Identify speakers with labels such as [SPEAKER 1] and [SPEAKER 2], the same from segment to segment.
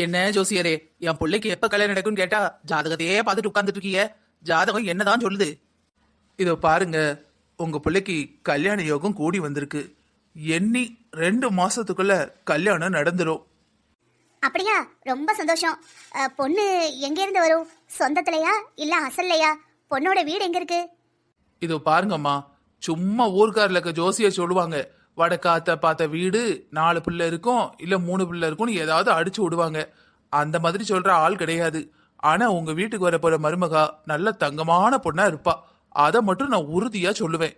[SPEAKER 1] என்ன ஜோசியரே, என் பிள்ளைக்கு எப்ப கல்யாணம் நடக்கும்னு கேட்டா ஜாதகத்தையே பார்த்துட்டு உட்கார்ந்துட்டு இருக்கீங்க. ஜாதகம் என்னதான் சொல்லுது? இதோ பாருங்க, உங்க பிள்ளைக்கு கல்யாண யோகம் கூடி வந்திருக்கு. எண்ணி 2 மாசத்துக்குள்ள கல்யாணம் நடந்துரும்.
[SPEAKER 2] அப்படியா? ரொம்ப சந்தோஷம். பொண்ணு எங்க இருந்து வரும்? சொந்தத்திலயா இல்ல அசல்லையா? பொண்ணோட வீடு எங்க இருக்கு?
[SPEAKER 1] இதோ பாருங்கம்மா, சும்மா ஊர்க்காரில் இருக்க ஜோசிய சொல்லுவாங்க, வடக்காத்த பார்த்த வீடு 4 பிள்ளை இருக்கும் இல்ல 3 பிள்ளை இருக்கும்னு ஏதாவது அடிச்சு விடுவாங்க. அந்த மாதிரி சொல்ற ஆள் கிடையாது. ஆனா உங்க வீட்டுக்கு வர போற மருமகா நல்ல தங்கமான பொண்ணா இருப்பா. அதை மட்டும் நான் உறுதியா சொல்லுவேன்.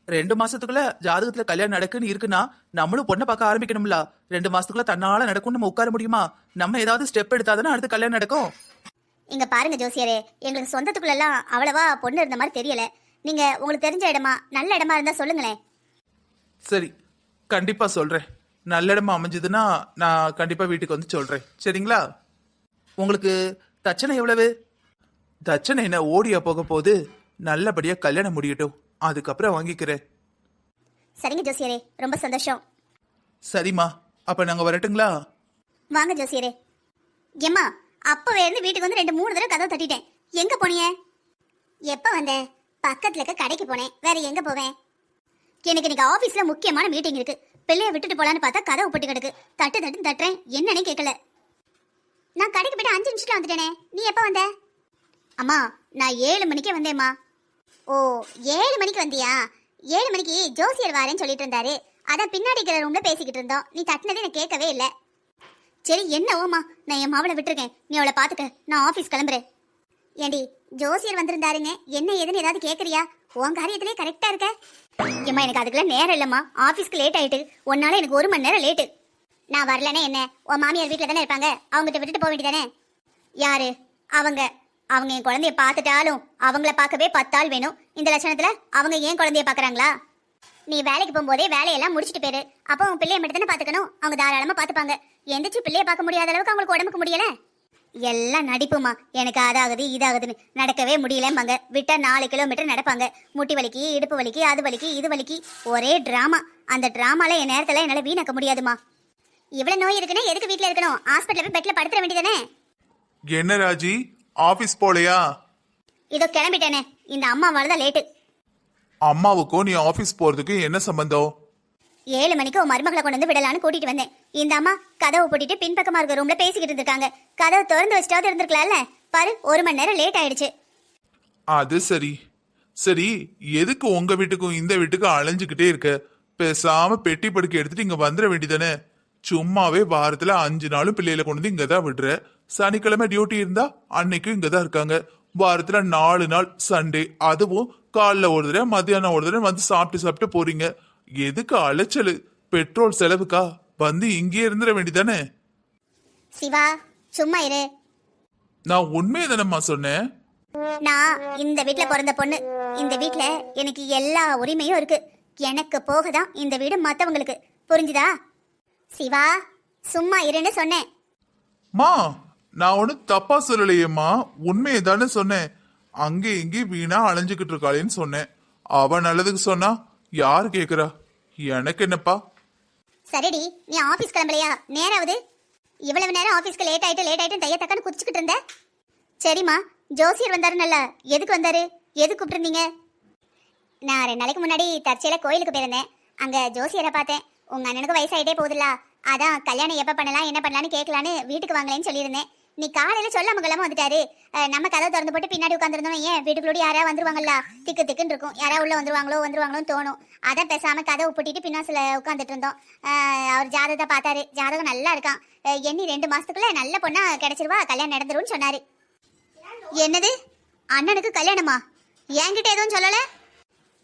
[SPEAKER 1] 2 மாசத்துக்குள்ள ஜாதகத்துல கல்யாணம் நடக்குன்னு இருக்குன்னா நம்மளும் பொண்ணை பார்க்க ஆரம்பிக்கணும்ல. 2 மாசத்துக்குள்ள தன்னால நடக்கும் நம்ம உட்கார முடியுமா? நம்ம ஏதாவது ஸ்டெப் எடுத்தாதானே அடுத்து கல்யாணம் நடக்கும்.
[SPEAKER 2] இங்க பாருங்க ஜோசியரே, எங்களுக்கு சொந்தத்துக்குள்ள எல்லாம் அவ்வளவா பொண்ணு இருந்த மாதிரி தெரியல. நீங்க உங்களுக்கு தெரிஞ்ச இடமா, நல்ல இடமா இருந்தா சொல்லுங்களேன்.
[SPEAKER 1] சரி, கண்டிப்பா சொல்றேன். நல்ல இடமா அமைஞ்சதுன்னா நான் கண்டிப்பா வீட்டுக்கு வந்து சொல்றேன். சரிங்களா? உங்களுக்கு தட்சணை எவ்வளவு? தட்சணை என்ன ஓடியா போக போது? நல்லபடியா கல்யாணம் முடியட்டும், அதுக்கப்புறம் வாங்கிக்கிறேன்.
[SPEAKER 2] சரிங்க ஜோசியரே, ரொம்ப சந்தோஷம்.
[SPEAKER 1] சரிம்மா, அப்ப நாங்க வரட்டுங்களா?
[SPEAKER 2] வாங்க ஜோசியரே. ஏம்மா, அப்பவே இருந்து வீட்டுக்கு வந்து 2-3 தடவை கதவை தட்டிட்டேன். எங்க போனீங்க? எப்ப வந்தேன்? பக்கத்துல இருக்க கடைக்கு போனேன். வேற எங்க போவேன்? எனக்கு இன்னைக்கு ஆபீஸ்ல முக்கியமான மீட்டிங் இருக்கு. பிள்ளைய விட்டுட்டு போலான்னு பார்த்தா கதவு போட்டு கிடக்கு. தட்டுன்னு என்னன்னு கேட்கல. நான் கடைக்கு போயிட்டு 5 நிமிஷத்துல வந்துட்டேனே. நீ எப்ப வந்த? அம்மா, நான் 7 மணிக்கே வந்தேம்மா. ஓ, 7 மணிக்கு வந்தியா? 7 மணிக்கு ஜோசியர் வாரேன்னு சொல்லிட்டு இருந்தாரு. அதான் பின்னாடி இருக்கிற ரூம்ல பேசிக்கிட்டு இருந்தோம். நீ தட்டினதே எனக்கு கேட்கவே இல்லை. சரி, என்ன ஓமா, நான் என் மாவளை விட்டுருக்கேன். நீ அவளை பாத்துக்க, நான் ஆபீஸ் கிளம்புறேன். ஏண்டி, ஜோசியர் வந்திருந்தாருங்க, என்ன ஏதுன்னு ஏதாவது கேக்குறியா? உன் காரியத்திலே கரெக்டா இருக்க. ஏம்மா, எனக்கு அதுக்கெல்லாம் நேரம் இல்லம்மா. ஆபீஸ்க்கு லேட் ஆயிட்டு. ஒன்னால எனக்கு 1 மணி நேரம் லேட்டு. நான் வரலனே என்ன? உன் மாமியார் வீட்டுல தானே இருப்பாங்க, அவங்ககிட்ட விட்டுட்டு போக வேண்டியதானே? யாரு அவங்க? அவங்க என் குழந்தைய பார்த்துட்டாலும் அவங்கள பார்க்கவே 10 ஆள் வேணும். இந்த லட்சணத்துல அவங்க ஏன் குழந்தைய பாக்குறாங்களா? நீ வேலைக்கு போகும்போதே வேலையெல்லாம் முடிச்சுட்டு போயிரு. அப்போ உன் பிள்ளைய மட்டும் தானே பாத்துக்கணும். அவங்க தாராளமா பாத்துப்பாங்க. எந்திரிச்சு பிள்ளைய பார்க்க முடியாத அளவுக்கு அவங்களுக்கு உடம்புக்கு முடியல. எல்லாம் நடிப்புமா. எனக்கு அதாகுது இதாகுதுன்னு நடக்கவே முடியலம்பாங்க. விட்டா 4 கிலோமீட்டர் நடப்பாங்க. முட்டி வலிக்கு, இடுப்பு வலிக்கு, அது வலிக்கு, இது வலிக்கு, ஒரே டிராமா. அந்த டிராமால என் நேரத்துல என்னால வீணாக்க முடியாதுமா. இவ்வளவு நோய் இருக்குன்னா எதுக்கு வீட்டுல இருக்கணும்? ஹாஸ்பிட்டல்ல போய் பெட்ல படுத்துற வேண்டியதானே.
[SPEAKER 3] என்ன ராஜி, ஆபீஸ் போலையா?
[SPEAKER 2] இதோ கிளம்பிட்டேனே. இந்த அம்மா வரதான் லேட்டு.
[SPEAKER 3] அம்மாவுக்கும் நீ ஆபீஸ் போறதுக்கு என்ன சம்பந்தம்?
[SPEAKER 2] 7 மணிக்கு உன் மருமகளை கொண்டு வந்து விடலான்னு கூட்டிட்டு வந்தேன். இந்த அம்மா கதவை போட்டிட்டு பின்பக்கமா இருக்க ரூம்ல பேசிக்கிட்டு இருந்திருக்காங்க. கதவை திறந்து வச்சுட்டாவது இருந்திருக்கலாம்ல. பாரு, 1 மணி நேரம் லேட் ஆயிடுச்சு.
[SPEAKER 3] அது சரி. சரி, எதுக்கு உங்க வீட்டுக்கும் இந்த வீட்டுக்கும் அலைஞ்சுக்கிட்டே இருக்க? பேசாம பெட்டி படுக்கை எடுத்துட்டு இங்க வந்துட வேண்டியதானே? சும்மாவே வாரத்துல 5 நாளும் பிள்ளைகளை கொண்டு வந்து இங்கதான் விடுற. சனிக்கிழமை டியூட்டி இருந்தா அன்னைக்கும் இங்கதான் இருக்காங்க. வாரத்துல 4 நாள் சண்டே, அதுவும் காலைல ஒரு தடவை மத்தியானம் ஒரு தடவை வந்து சாப்பிட்டு போறீங்க. எதுக்கு அலைச்சலு? பெட்ரோல் செலவுக்கா? வந்து இங்கே இருந்துட வேண்டியதானே?
[SPEAKER 2] சிவா, சும்மா இரு.
[SPEAKER 3] நான் உண்மையை தானம்மா சொன்னேன்.
[SPEAKER 2] நான் இந்த வீட்ல பிறந்த பொண்ணு. இந்த வீட்ல எனக்கு எல்லா உரிமையும் இருக்கு. எனக்கு போகதான் இந்த வீடு மத்தவங்களுக்கு. புரிஞ்சுதா? சிவா, சும்மா இருன்னு சொன்னேன்.
[SPEAKER 3] மா, நான் ஒன்னும் தப்பா சொல்லலையேம்மா, உண்மையை தானே சொன்னேன். அங்கே இங்கே வீணா அலைஞ்சுக்கிட்டு இருக்காளேன்னு சொன்னேன். அவ நல்லதுக்கு சொன்னா யாரு கேக்குறா? எனக்கு என்னப்பா?
[SPEAKER 2] சரிடி, நீ ஆபீஸ் கிளம்பலையா? நேராவது. இவ்வளவு நேரம் ஆபீஸ்க்கு லேட் ஆயிட்டு தைய தக்கான்னு குதிச்சுக்கிட்டு இருந்த. சரிம்மா, ஜோசியர் வந்தாரு. நல்லா, எதுக்கு வந்தாரு? எதுக்கு கூப்பிட்டுருந்தீங்க? நான் 2 நாளைக்கு முன்னாடி தற்செயலா கோயிலுக்கு போயிருந்தேன். அங்க ஜோசியரை பார்த்தேன். உங்க அண்ணனுக்கு வயசாயிட்டே போகுதுல்ல, அதான் கல்யாணம் எப்ப பண்ணலாம் என்ன பண்ணலான்னு கேட்கலான்னு வீட்டுக்கு வாங்கலேன்னு சொல்லியிருந்தேன். நீ காலையில சொல்லாம கிளம்ப வந்துட்டாரு. நம்ம கதவை திறந்து போட்டு பின்னாடி உட்காந்துருந்தோம். ஏன் வீட்டுக்குள்ளோட யாராவது வந்துருவாங்கல்ல, திக்குன்னு இருக்கும். யாராவது உள்ள வந்துருவாங்களோன்னு தோணும். அதான் பேசாம கதவை பூட்டிட்டு பின்னாசில உட்காந்துட்டு இருந்தோம். அவர் ஜாதகத்தை பார்த்தாரு. ஜாதகம் நல்லா இருக்கான். எண்ணி 2 மாசத்துக்குள்ள நல்ல பொண்ணா கிடைச்சிருவா, கல்யாணம் நடந்துரும்னு சொன்னாரு. என்னது, அண்ணனுக்கு கல்யாணமா? என்கிட்ட எதுவும் சொல்லல.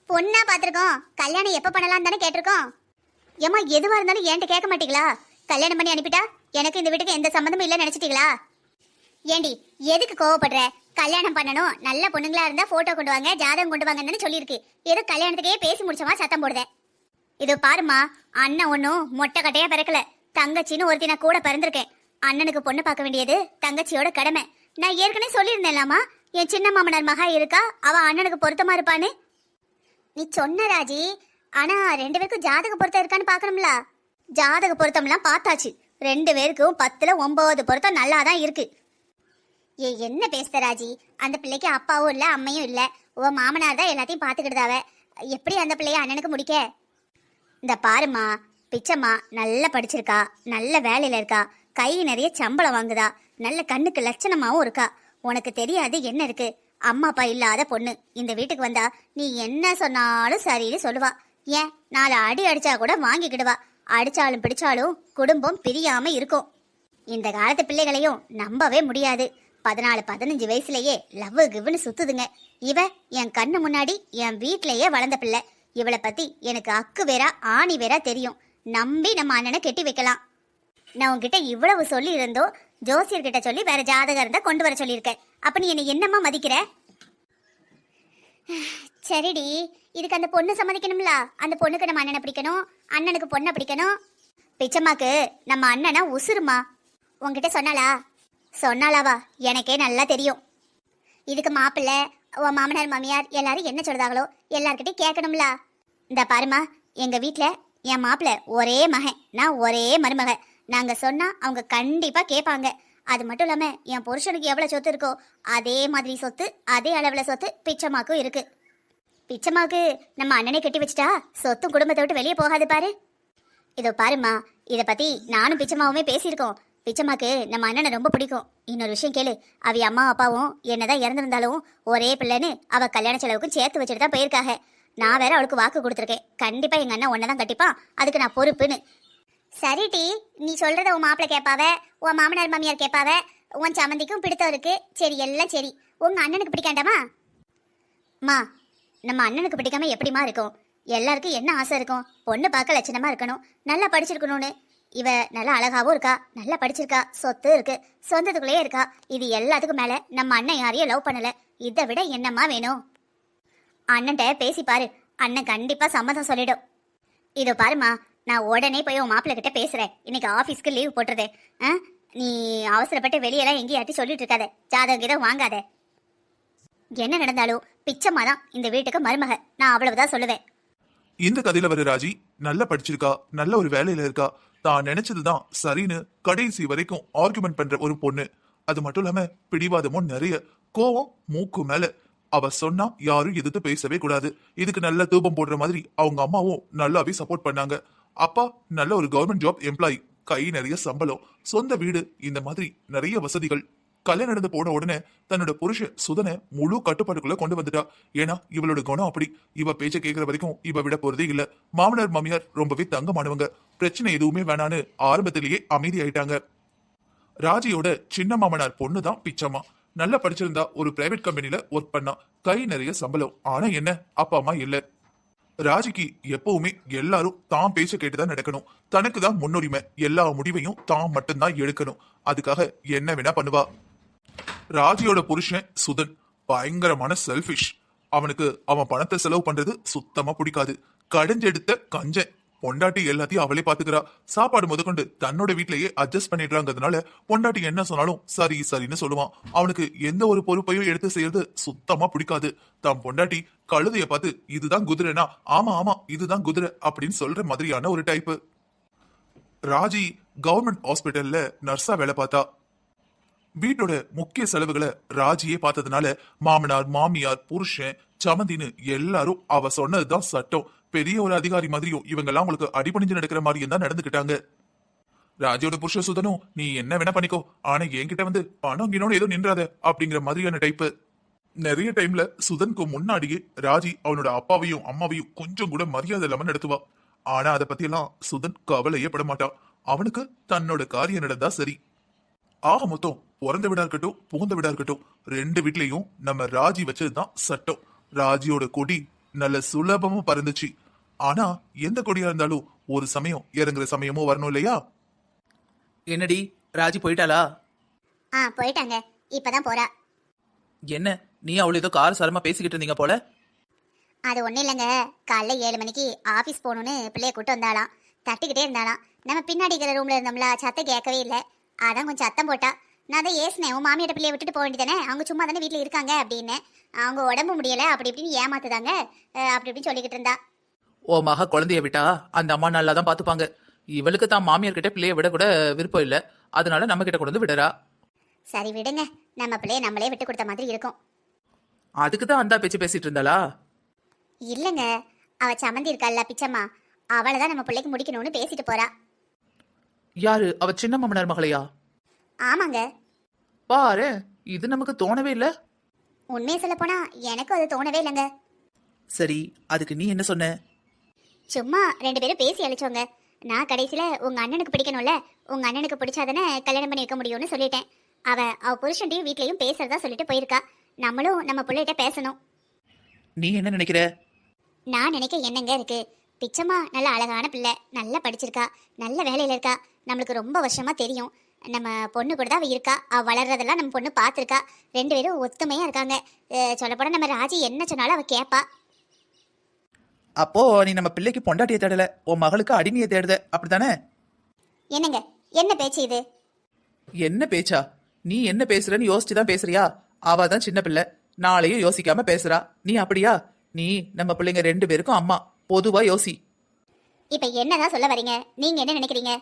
[SPEAKER 2] பொண்ணா பாத்திருக்கோம், கல்யாணம் எப்ப பண்ணலாம் தானே கேட்டிருக்கோம். ஏமா, எதுவா இருந்தாலும் என்கிட்ட கேட்க மாட்டீங்களா? கல்யாணம் பண்ணி அனுப்பிட்டா எனக்கு இந்த வீட்டுக்கு எந்த சம்மந்தமும் இல்லைன்னு நினைச்சிட்டீங்களா? ஏண்டி, எதுக்கு கோவப்படுற? கல்யாணம் பண்ணணும், நல்ல பொண்ணுங்களா இருந்தா போட்டோ கொண்டு வாங்க, ஜாதகம் கொண்டு வாங்கன்னு சொல்லியிருக்கு. ஏதோ கல்யாணத்துக்கே பேசி முடிச்சவா சத்தம் போடுத. இது பாருமா, அண்ணன் ஒன்னும் மொட்டை கட்டையா பிறக்கல. தங்கச்சின்னு ஒருத்தி நான் கூட பிறந்திருக்கேன். அண்ணனுக்கு பொண்ணு பார்க்க வேண்டியது தங்கச்சியோட கடமை. நான் ஏற்கனவே சொல்லியிருந்தேன்லாமா, என் சின்ன மாமனார் மகா இருக்கா, அவ அண்ணனுக்கு பொருத்தமா இருப்பான்னு. நீ சொன்ன ராஜி, ஆனா 2 பேருக்கும் ஜாதக பொருத்தம் இருக்கான்னு பாக்கணும்ல. ஜாதக பொருத்தம்லாம் பார்த்தாச்சு. ரெண்டு பேருக்கும் 10ல் 9 பொருத்தம் நல்லா தான் இருக்கு. என்ன பேசுத ராஜி? அந்த பிள்ளைக்கு அப்பாவும் இல்ல அம்மையும் இல்ல. உன் மாமனார் தான் எல்லாத்தையும் பாத்துக்கிட்டுதாவ. எப்படி அந்த பிள்ளைய அண்ணனுக்கு முடிக்க? இந்த பாருமா, பிச்சம்மா நல்லா படிச்சிருக்கா, நல்ல வேலையில இருக்கா, கை நிறைய சம்பளம் வாங்குதா, நல்ல கண்ணுக்கு லட்சணமாவும் இருக்கா. உனக்கு தெரியாது என்ன இருக்கு? அம்மா அப்பா இல்லாத பொண்ணு இந்த வீட்டுக்கு வந்தா நீ என்ன சொன்னாலும் சரின்னு சொல்லுவா. ஏன் 4 அடி அடிச்சா கூட வாங்கிக்கிடுவா. அடிச்சாலும் பிடிச்சாலும் குடும்பம் பிரியாம இருக்கும். இந்த காலத்து பிள்ளைகளையும் நம்பவே முடியாது. 14-15 வயசுலயே லவ் கிவ்னு சுத்துதுங்க. இவ என் கண்ணு முன்னாடி என் வீட்லயே வளர்ந்த பிள்ளை. இவளை பத்தி எனக்கு அக்கு வேறா ஆணி வேறா தெரியும். நம்பி நம்ம அண்ணனை கெட்டி வைக்கலாம். நான் உன்கிட்ட இவ்வளவு சொல்லி இருந்தோ ஜோசியர்கிட்ட சொல்லி வேற ஜாதகம் இருந்தா கொண்டு வர சொல்லியிருக்கேன். அப்ப நீ என்னை என்னம்மா மதிக்கிற? சரிடி, இதுக்கு அந்த பொண்ணு சம்மதிக்கணும்ல. அந்த பொண்ணுக்கு நம்ம அண்ணனை பிடிக்கணும், அண்ணனுக்கு பொண்ணை பிடிக்கணும். பிச்சம்மாக்கு நம்ம அண்ணனா உசுருமா. உன்கிட்ட சொன்னாளா? சொன்னாலாவா? எனக்கே நல்லா தெரியும். இதுக்கு மாப்பிள்ளை, உன் மாமனார் மாமியார் எல்லாரும் என்ன சொல்றாங்களோ எல்லார்கிட்டையும் கேட்கணும்ல. இந்த பாருமா, எங்க வீட்டுல என் மாப்பிள்ளை ஒரே மகன், நான் ஒரே மருமக. நாங்க சொன்னா அவங்க கண்டிப்பா கேட்பாங்க. அது மட்டும் இல்லாம என் புருஷனுக்கு எவ்வளவு சொத்து இருக்கோ அதே மாதிரி சொத்து, அதே அளவுல சொத்து பிச்சம்மாக்கும் இருக்கு. பிச்சம்மாவுக்கு நம்ம அண்ணனை கட்டி வச்சுட்டா சொத்தும் குடும்பத்தை விட்டு வெளியே போகாது பாரு. இதோ பாருமா, இத பத்தி நானும் பிச்சம்மாவுமே பேசியிருக்கோம். பிச்சம்மாக்கு நம்ம அண்ணனை ரொம்ப பிடிக்கும். இன்னொரு விஷயம் கேளு, அவ அம்மா அப்பாவும் என்னதான் இறந்திருந்தாலும் ஒரே பிள்ளைன்னு அவ கல்யாண செலவுக்கும் சேர்த்து வச்சுட்டு தான் போயிருக்காங்க. நான் வேற அவளுக்கு வாக்கு கொடுத்துருக்கேன், கண்டிப்பா எங்க அண்ணன் ஒன்னதான் கட்டிப்பான், அதுக்கு நான் பொறுப்புன்னு. சரிடி, நீ சொல்றத உன் மாப்பிள்ளை கேட்பாவ, உன் மாமனார் மாமியார் கேட்பாவ, உன் சம்மந்திக்கும் பிடித்தம் இருக்கு. சரி, எல்லாம் சரி. உங்க அண்ணனுக்கு பிடிக்காண்டாமா? மா, நம்ம அண்ணனுக்கு பிடிக்காம எப்படிமா இருக்கும்? எல்லாருக்கும் என்ன ஆசை இருக்கும்? பொண்ணு பார்க்க லட்சணமா இருக்கணும், நல்லா படிச்சிருக்கணும்னு. இவ நல்லா அழகாவும் இருக்கா, நல்லா படிச்சிருக்கா, சொத்து இருக்கு, சொந்தத்துக்குள்ளேயே இருக்கா. இது எல்லாத்துக்கும் மேல நம்ம அண்ணன் யாரையும் லவ் பண்ணல. இதை விட என்னம்மா வேணும்? அண்ணன்ட்ட பேசி பாரு, அண்ணன் கண்டிப்பா சம்மதம் சொல்லிடும். இதோ பாருமா, நான் உடனே போய் உன் மாப்பிள்ளை கிட்ட பேசுறேன். இன்னைக்கு ஆபீஸ்க்கு லீவ் போட்டுறதே. நீ அவசரப்பட்டு வெளியெல்லாம் எங்கேயாட்டி சொல்லிட்டு இருக்காத, ஜாதகம் இதை வாங்காத. என்ன நடந்தாலும் பிச்சம்மா தான் இந்த வீட்டுக்கு மருமக, நான் அவ்வளவுதான் சொல்லுவேன்.
[SPEAKER 3] இந்த கதையில வர ராஜி நல்லா படிச்சிருக்கா, நல்ல ஒரு வேலையில இருக்கா, தான் நினைச்சதுதான் சரின்னு கடைசி வரைக்கும் ஆர்குமெண்ட் பண்ற ஒரு பொண்ணு. அது மட்டும் இல்லாம பிடிவாதமும் நிறைய, கோவம் மூக்கு மேல. அவ சொன்னா யாரும் எதிர்த்து பேசவே கூடாது. இதுக்கு நல்ல தூபம் போடுற மாதிரி அவங்க அம்மாவும் நல்லாவே சப்போர்ட் பண்ணாங்க. அப்பா நல்ல ஒரு கவர்மெண்ட் ஜாப் எம்ப்ளாயி, கை நிறைய சம்பளம், சொந்த வீடு, இந்த மாதிரி நிறைய வசதிகள். கல்யாணம் நடந்து போன உடனே தன்னோட புருஷ சுதனை முழு கட்டுப்பாட்டுக்குள்ள கொண்டு வந்துட்டா. ஏன்னா இவளோட குணம் அப்படி. இவ பேச்ச கேட்கற வரைக்கும் இவ விட போறதே இல்ல. மாமனார் மாமியார் ரொம்பவே தங்கமானவங்க, பிரச்சனை எதுவுமே வேணான்னு ஆரம்பத்திலேயே அமைதி ஆயிட்டாங்க. ராஜியோட சின்ன மாமனார் பொண்ணுதான் பிச்சம்மா. நல்லா படிச்சிருந்தா, ஒரு பிரைவேட் கம்பெனில ஒர்க் பண்ணா, கை நிறைய சம்பளம். ஆனா என்ன, அப்பா அம்மா இல்ல. ராஜிக்கு எப்பவுமே எல்லாரும் தான் பேச்ச கேட்டுதான் நடக்கணும், தனக்கு தான் முன்னுரிமை, எல்லா முடிவையும் தான் மட்டும்தான் எடுக்கணும். அதுக்காக என்ன வேணா பண்ணுவா. ராஜியோட புருஷன் சுதன் பயங்கரமான செல்ஃபிஷ். அவனுக்கு அவன் பணத்தை செலவு பண்றது சுத்தமா பிடிக்காது. கடைஞ்செடுத்த கஞ்சன். பொண்டாட்டி எல்லாத்தையும் அவளே பாத்துக்கிறா. சாப்பாடு முதற்கொண்டு தன்னோட வீட்லயே அட்ஜஸ்ட் பண்ணிடுறாங்கிறதுனால பொண்டாட்டி என்ன சொன்னாலும் சரி சரின்னு சொல்லுவான். அவனுக்கு எந்த ஒரு பொறுப்பையும் எடுத்து செய்யறது சுத்தமா பிடிக்காது. தான் பொண்டாட்டி கழுதைய பார்த்து இதுதான் குதிரைனா ஆமா ஆமா இதுதான் குதிரை அப்படின்னு சொல்ற மாதிரியான ஒரு டைப்பு. ராஜி கவர்மெண்ட் ஹாஸ்பிட்டல்ல நர்ஸா வேலை பார்த்தா. வீட்டோட முக்கிய செலவுகளை ராஜியே பார்த்ததுனால மாமனார் மாமியார் புருஷன் சமந்தின்னு எல்லாரும் அவ சொன்னதுதான் சட்டம். பெரிய ஒரு அதிகாரி மாதிரியும் இவங்கெல்லாம் உங்களுக்கு அடிபணிஞ்சு நடக்கிற மாதிரியும் தான் நடந்துக்கிட்டாங்க. ராஜியோட புருஷ சுதனும் நீ என்ன வேணா பண்ணிக்கோ, ஆனா என்கிட்ட வந்து பணம் கிணோன்னு ஏதோ நின்றாத அப்படிங்கிற மாதிரியான டைப்பு. நிறைய டைம்ல சுதனுக்கு முன்னாடியே ராஜி அவனோட அப்பாவையும் அம்மாவையும் கொஞ்சம் கூட மரியாதை இல்லாம நடத்துவா. ஆனா அதை பத்தி எல்லாம் சுதன் கவலையே பட மாட்டான். அவனுக்கு தன்னோட காரியம் நடந்தா சரி. ஆக மொத்தம் பிறந்த வீடா இருக்கட்டும் புகுந்த வீடா இருக்கட்டும், ரெண்டு வீட்லயும் நம்ம ராஜி வச்சதுதான் சட்டம். ராஜியோட கொடி நல்ல சுலபமா பறந்துச்சு. ஆனா எந்த கொடியா இருந்தாலும் ஒரு சமயம் இறங்குற சமயமும் வரணும் இல்லையா?
[SPEAKER 1] என்னடி, ராஜி போயிட்டாளா?
[SPEAKER 2] போயிட்டாங்க, இப்பதான் போறா.
[SPEAKER 1] என்ன, நீ அவளை ஏதோ கார சாரமா பேசிக்கிட்டு இருந்தீங்க போல.
[SPEAKER 2] அது ஒன்றும் இல்லைங்க, காலைல 7 மணிக்கு ஆஃபீஸ் போகணுன்னு பிள்ளைய கூட்டு வந்தாலாம். தட்டிக்கிட்டே இருந்தாலாம். நம்ம பின்னாடி இருக்கிற ரூம்ல இருந்தோம்ல, சத்தம் கேட்கவே இல்லை. அதான் கொஞ்சம் சத்தம் போட்டா. நான் தான் ஏசினேன், உன் மாமியாட்ட பிள்ளைய விட்டுட்டு போக வேண்டியதானே, அவங்க சும்மா தானே வீட்டில் இருக்காங்க அப்படின்னு. அவங்க உடம்பு முடியலை அப்படி இப்படின்னு ஏமாத்துதாங்க, அப்படி இப்படின்னு சொல்லிக்கிட்டு இருந்தா.
[SPEAKER 1] ஓ மக குழந்தைய விட்டா அந்த அம்மா நல்லா தான் பார்த்துப்பாங்க. இவளுக்கு தான் மாமியார் கிட்ட பிள்ளைய விட கூட விருப்பம் இல்ல, அதனால நம்ம கிட்ட கொண்டு வந்து விடுறா.
[SPEAKER 2] சரி விடுங்க, நம்ம பிள்ளைய நம்மளே விட்டு கொடுத்த மாதிரி இருக்கும்.
[SPEAKER 1] அதுக்கு தான் அந்த பேச்சு பேசிட்டு இருந்தாளா?
[SPEAKER 2] இல்லங்க, அவ சம்மந்தி இருக்கல்ல பிச்சம்மா, அவளை தான் நம்ம பிள்ளைக்கு முடிக்கணும்னு பேசிட்டு போறா.
[SPEAKER 1] யாரு, அவ சின்ன மாமனார் மகளையா?
[SPEAKER 2] ஆமாங்க.
[SPEAKER 1] பாரு, இது நமக்கு தோணவே இல்ல.
[SPEAKER 2] உண்மையை சொல்ல போனா எனக்கும் அது தோணவே இல்லைங்க.
[SPEAKER 1] சரி, அதுக்கு நீ என்ன சொன்ன?
[SPEAKER 2] சும்மா 2 பேரும் பேசி அழிச்சோங்க. நான் கடைசியில உங்க அண்ணனுக்கு பிடிக்கணும்ல, உங்க அண்ணனுக்கு பிடிச்சாதானே கல்யாணம் பண்ணி வைக்க முடியும்னு சொல்லிட்டேன். அவ புருஷன்டையும் வீட்லயும் பேசுறதா சொல்லிட்டு போயிருக்கா. நம்மளும் நம்ம பிள்ளைகிட்ட பேசணும்.
[SPEAKER 1] நீ என்ன நினைக்கிற?
[SPEAKER 2] நான் நினைக்க என்னங்க இருக்கு, பிச்சம்மா நல்ல அழகான பிள்ளை, நல்லா படிச்சிருக்கா, நல்ல வேலையில இருக்கா, நம்மளுக்கு ரொம்ப வருஷமா தெரியும். நம்ம பொண்ணு கூட தான் அவ இருக்கா, அவ வளர்றதெல்லாம் நம்ம பொண்ணு பார்த்துருக்கா. 2 பேரும் ஒத்துமையா இருக்காங்க. சொல்லப்போனா நம்ம ராஜி என்ன சொன்னாலும் அவ கேட்பா.
[SPEAKER 1] அப்போ நீ நம்ம பிள்ளைக்கு பொண்டாட்டியை தேடல, உன் மகளுக்கு அடிமையை தேடுத, அப்படித்தானே?
[SPEAKER 2] என்னங்க, என்ன பேச்சு இது?
[SPEAKER 1] என்ன பேச்சா? நீ என்ன பேசுறன்னு யோசிச்சு தான் பேசுறியா? அவ தான் சின்ன பிள்ளை, நாளையும் யோசிக்காம பேசுறா. நீ அப்படியா? நீ நம்ம பிள்ளைங்க 2 பேருக்கும் அம்மா, பொதுவா யோசி.
[SPEAKER 2] இப்ப என்னதான் சொல்ல வரீங்க? நீங்க என்ன நினைக்கிறீங்க?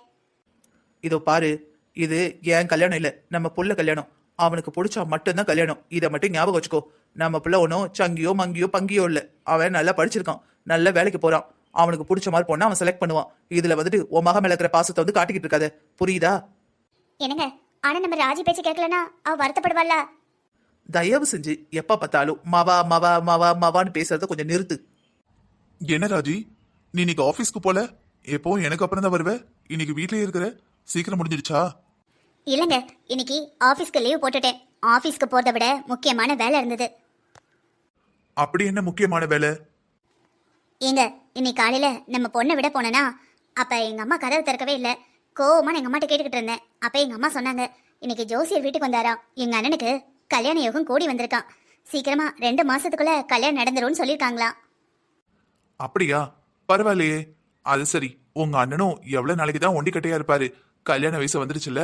[SPEAKER 1] இதோ பாரு, இது என் கல்யாணம் இல்ல, நம்ம புள்ள கல்யாணம். அவனுக்கு பிடிச்சா மட்டும்தான் கல்யாணம், இதை மட்டும் ஞாபகம் வச்சுக்கோ. நம்ம பிள்ளை ஒன்றும் சங்கியோ மங்கியோ பங்கியோ இல்ல. அவன் நல்லா படிச்சிருக்கான், நல்ல வேலைக்கு போறான். அவனுக்கு பிடிச்ச மாதிரி பொண்ணை அவன் செலக்ட் பண்ணுவான். இதுல வந்துட்டு உன் மக மேல இருக்கிற பாசத்தை வந்து காட்டிக்கிட்டு இருக்காத, புரியுதா?
[SPEAKER 2] என்னங்க, ஆனா நம்ம ராஜி பேச்சு கேட்கலனா அவ வருத்தப்படுவாள்ல.
[SPEAKER 1] தயவு செஞ்சு எப்ப பார்த்தாலும் மவா மவா மவா மவான்னு பேசுறத கொஞ்சம் நிறுத்து.
[SPEAKER 3] என்ன ராஜி, நீ இன்னைக்கு ஆபீஸ்க்கு போல? எப்பவும் எனக்கு அப்புறம் தான் வருவ, இன்னைக்கு வீட்லயே இருக்கிற? சீக்கிரம் முடிஞ்சிடுச்சா?
[SPEAKER 2] இல்லங்க, இன்னைக்கு ஆபீஸ்க்கு லீவ் போட்டுட்டேன். ஆபீஸ்க்கு போறதை விட முக்கியமான வேலை இருந்தது.
[SPEAKER 3] அப்படி என்ன முக்கியமான வேலை?
[SPEAKER 2] ஏங்க, இன்னைக்கு காலையில நம்ம பொண்ணை விட போனேனா, அப்ப எங்க அம்மா கதவை திறக்கவே இல்லை. கோவமா எங்க அம்மாட்ட கேட்டுக்கிட்டு இருந்தேன். அப்ப எங்க அம்மா சொன்னாங்க, இன்னைக்கு ஜோசியர் வீட்டுக்கு வந்தாராம், எங்க அண்ணனுக்கு கல்யாண யோகம் கூடி வந்திருக்கான், சீக்கிரமா 2 மாசத்துக்குள்ள கல்யாணம் நடந்துரும்னு சொல்லியிருக்காங்களாம்.
[SPEAKER 3] அப்படியா? பரவாயில்லையே. அது சரி, உங்க அண்ணனும் எவ்வளவு நாளைக்கு தான் ஒண்டி கட்டையா இருப்பாரு? கல்யாண வயசு வந்துருச்சுல,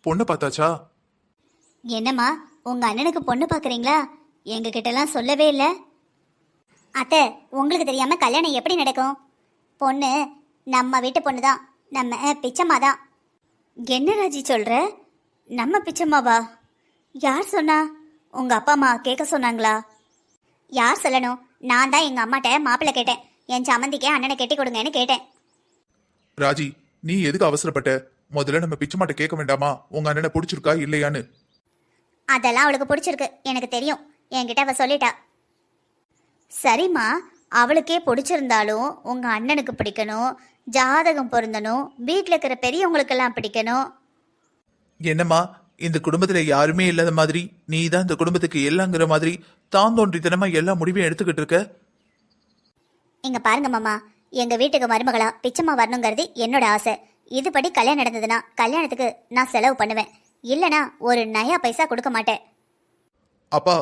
[SPEAKER 3] பொண்ணு பார்த்தாச்சா?
[SPEAKER 2] என்னம்மா, உங்க அண்ணனுக்கு பொண்ணு பாக்குறீங்களா? எங்க கிட்ட எல்லாம் சொல்லவே இல்லை. அத்தை, உங்களுக்கு தெரியாம கல்யாணம் எப்படி நடக்கும்? பொண்ணு நம்ம வீட்டு பொண்ணு தான், நம்ம பிச்சம்மா தான். என்ன ராஜி சொல்ற? நம்ம பிச்சம்மாவா? யார் சொன்னா? உங்க அப்பா அம்மா கேட்க சொன்னாங்களா? யார் சொல்லணும்? நான் தான் எங்க அம்மாட்ட மாப்பிள்ளை கேட்டேன், என் சம்மந்திக்கு அண்ணனை கட்டி கொடுங்கன்னு கேட்டேன்.
[SPEAKER 3] ராஜி, நீ எதுக்கு அவசரப்பட்ட? முதல்ல நம்ம பிச்சை மாட்ட கேட்க வேண்டாமா உங்க அண்ணனை பிடிச்சிருக்கா இல்லையான்னு?
[SPEAKER 2] அதெல்லாம் அவளுக்கு பிடிச்சிருக்கு, எனக்கு தெரியும். என்கிட்ட அவ சொல்லிட்டா. சரிம்மா, அவளுக்கே பிடிச்சிருந்தாலும் உங்க அண்ணனுக்கு பிடிக்கணும், ஜாதகம் பொருந்தணும், வீட்டில் இருக்கிற பெரியவங்களுக்கெல்லாம் பிடிக்கணும்.
[SPEAKER 1] என்னம்மா, இந்த குடும்பத்துல யாருமே இல்லாத மாதிரி நீ தான் இந்த குடும்பத்துக்கு எல்லாங்கிற மாதிரி தான் தோன்றித்தனமா எல்லா முடிவையும் எடுத்துக்கிட்டு இருக்க.
[SPEAKER 2] இங்க பாருங்க மாமா, எங்க வீட்டுக்கு மருமகளா பிச்சம்மா வரணுங்கிறது என்னோட ஆசை. இதுபடி கல்யாணம் நடந்ததுன்னா கல்யாணத்துக்கு நான் செலவு பண்ணுவேன், இல்லனா ஒரு நயா பைசா கொடுக்க மாட்டேன்.
[SPEAKER 3] அப்பா,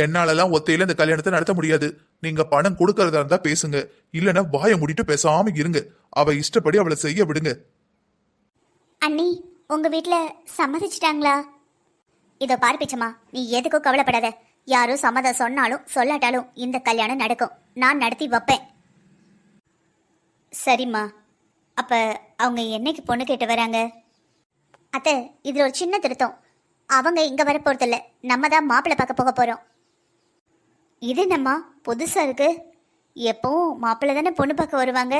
[SPEAKER 3] என்னாலலாம் ஒத்தையில இந்த கல்யாணத்தை நடத்த முடியாது. நீங்க பணம் கொடுக்கறதா இருந்தா பேசுங்க, இல்லனா வாயை மூடிட்டு பேசாம இருங்க. அவ இஷ்டப்படி அவளை செய்ய விடுங்க.
[SPEAKER 2] அண்ணி, உங்க வீட்ல சம்மதிச்சிட்டாங்களா? இதோ பாரு பிச்சம்மா, நீ எதுக்கும் கவலைப்படாத. யாரும் சம்மதம் சொன்னாலும் சொல்லாட்டாலும் இந்த கல்யாணம் நடக்கும், நான் நடத்தி வைப்பேன். சரிம்மா, அப்ப அவங்க என்னைக்கு பொண்ணு கேட்டு வராங்க? அத்தை, இதுல ஒரு சின்ன திருத்தம். அவங்க இங்க வர போறதில்ல, நம்ம தான் மாப்பிள்ளை பார்க்க போக போறோம். இது என்னம்மா புதுசா இருக்கு? எப்பவும் மாப்பிள்ளை தானே பொண்ணு பார்க்க வருவாங்க,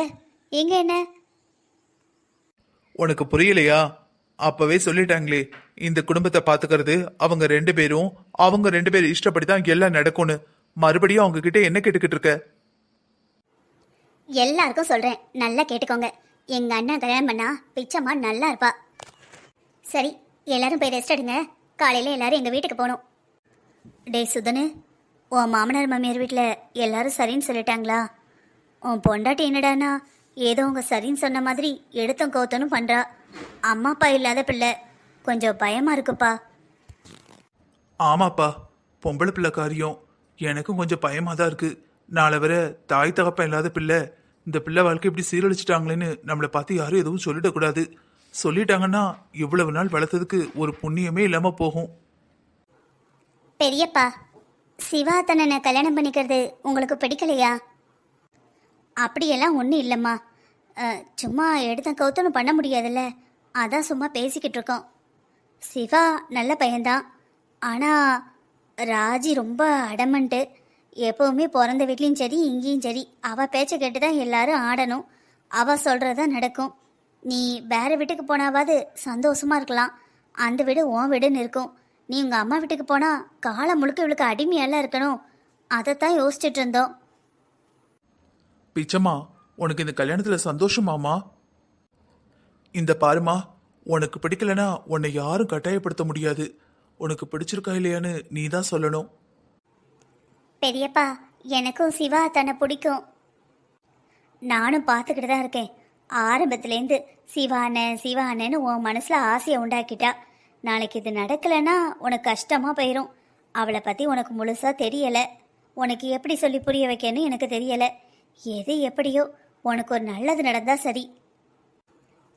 [SPEAKER 2] இங்க என்ன?
[SPEAKER 1] உனக்கு புரியலையா? அப்பவே சொல்லிட்டாங்களே, இந்த குடும்பத்தை பாத்துக்கிறது அவங்க 2 பேரும், அவங்க 2 பேர் இஷ்டப்படிதான் எல்லாம் நடக்கும்னு. மறுபடியும் அவங்க கிட்ட என்ன கேட்டுக்கிட்டு இருக்க?
[SPEAKER 2] எல்லாருக்கும் சொல்றேன், நல்லா கேட்டுக்கோங்க. எங்க அண்ணன் கல்யாணம் பண்ணா பிச்சம்மா நல்லா இருப்பா. சரி, எல்லாரும் போய் ரெஸ்ட் எடுங்க, காலையில எல்லாரும் எங்க வீட்டுக்கு போகணும். டே சுதனு, உன் மாமனார் மாமியார் வீட்டில் எல்லாரும் சரின்னு சொல்லிட்டாங்களா? உன் பொண்டாட்டி என்னடானா ஏதோ உங்க சரின்னு சொன்ன மாதிரி எடுத்தும் கோத்தனும் பண்றா. அம்மா அப்பா இல்லாத பிள்ளை, கொஞ்சம் பயமா இருக்குப்பா.
[SPEAKER 1] ஆமாப்பா, பொம்பளை பிள்ளை காரியம் எனக்கும் கொஞ்சம் பயமா தான் இருக்கு. நாளை வர தாய் தகப்பன் இல்லாத பிள்ளை, இந்த பிள்ளை வாழ்க்கை இப்படி சீரழிச்சிட்டாங்களேன்னு நம்மளை பார்த்து யாரும் எதுவும் சொல்லிடக்கூடாது. சொல்லிட்டாங்கன்னா இவ்வளவு நாள் வளர்த்ததுக்கு ஒரு புண்ணியமே இல்லாம போகும்.
[SPEAKER 2] பெரியப்பா, சிவா தன்னனை கல்யாணம் பண்ணிக்கிறது உங்களுக்கு பிடிக்கலையா? அப்படியெல்லாம் ஒன்றும் இல்லைம்மா. சும்மா எடுத்த கௌத்தனும் பண்ண முடியாதுல்ல, அதான் சும்மா பேசிக்கிட்டு இருக்கோம். சிவா நல்ல பையன்தான், ஆனால் ராஜி ரொம்ப அடமன்ட்டு. எப்போவுமே பிறந்த வீட்லேயும் சரி இங்கேயும் சரி அவள் பேச்சை கேட்டு தான் எல்லாரும் ஆடணும், அவள் சொல்கிறது தான் நடக்கும். நீ வேற வீட்டுக்கு போனாவாது சந்தோஷமா இருக்கலாம், அந்த வீடு உன் வீடுன்னு இருக்கும். நீ உங்கள் அம்மா வீட்டுக்கு போனால் காலம் முழுக்க இவளுக்கு அடிமையெல்லாம் இருக்கணும், அதைத்தான் யோசிச்சுட்டு இருந்தோம்.
[SPEAKER 1] பிச்சம்மா, உனக்கு இந்த கல்யாணத்துல சந்தோஷமாமா? இந்த பாருமா, உனக்கு பிடிக்கலனா உன்னை யாரும் கட்டாயப்படுத்த முடியாது. உனக்கு பிடிச்சிருக்கா இல்லையான்னு நீ தான் சொல்லணும்.
[SPEAKER 2] பெரியப்பா, எனக்கும் சிவா தன்னை பிடிக்கும். நானும் பார்த்துக்கிட்டு தான் இருக்கேன். ஆரம்பத்துலேருந்து சிவானேன்னு உன் மனசில் ஆசையை உண்டாக்கிட்டா. நாளைக்கு இது நடக்கலைன்னா உனக்கு கஷ்டமாக போயிடும். அவளை பற்றி உனக்கு முழுசாக தெரியலை. உனக்கு எப்படி சொல்லி புரிய வைக்கணும்னு எனக்கு தெரியலை. எது எப்படியோ உனக்கு ஒரு நல்லது நடந்தால் சரி.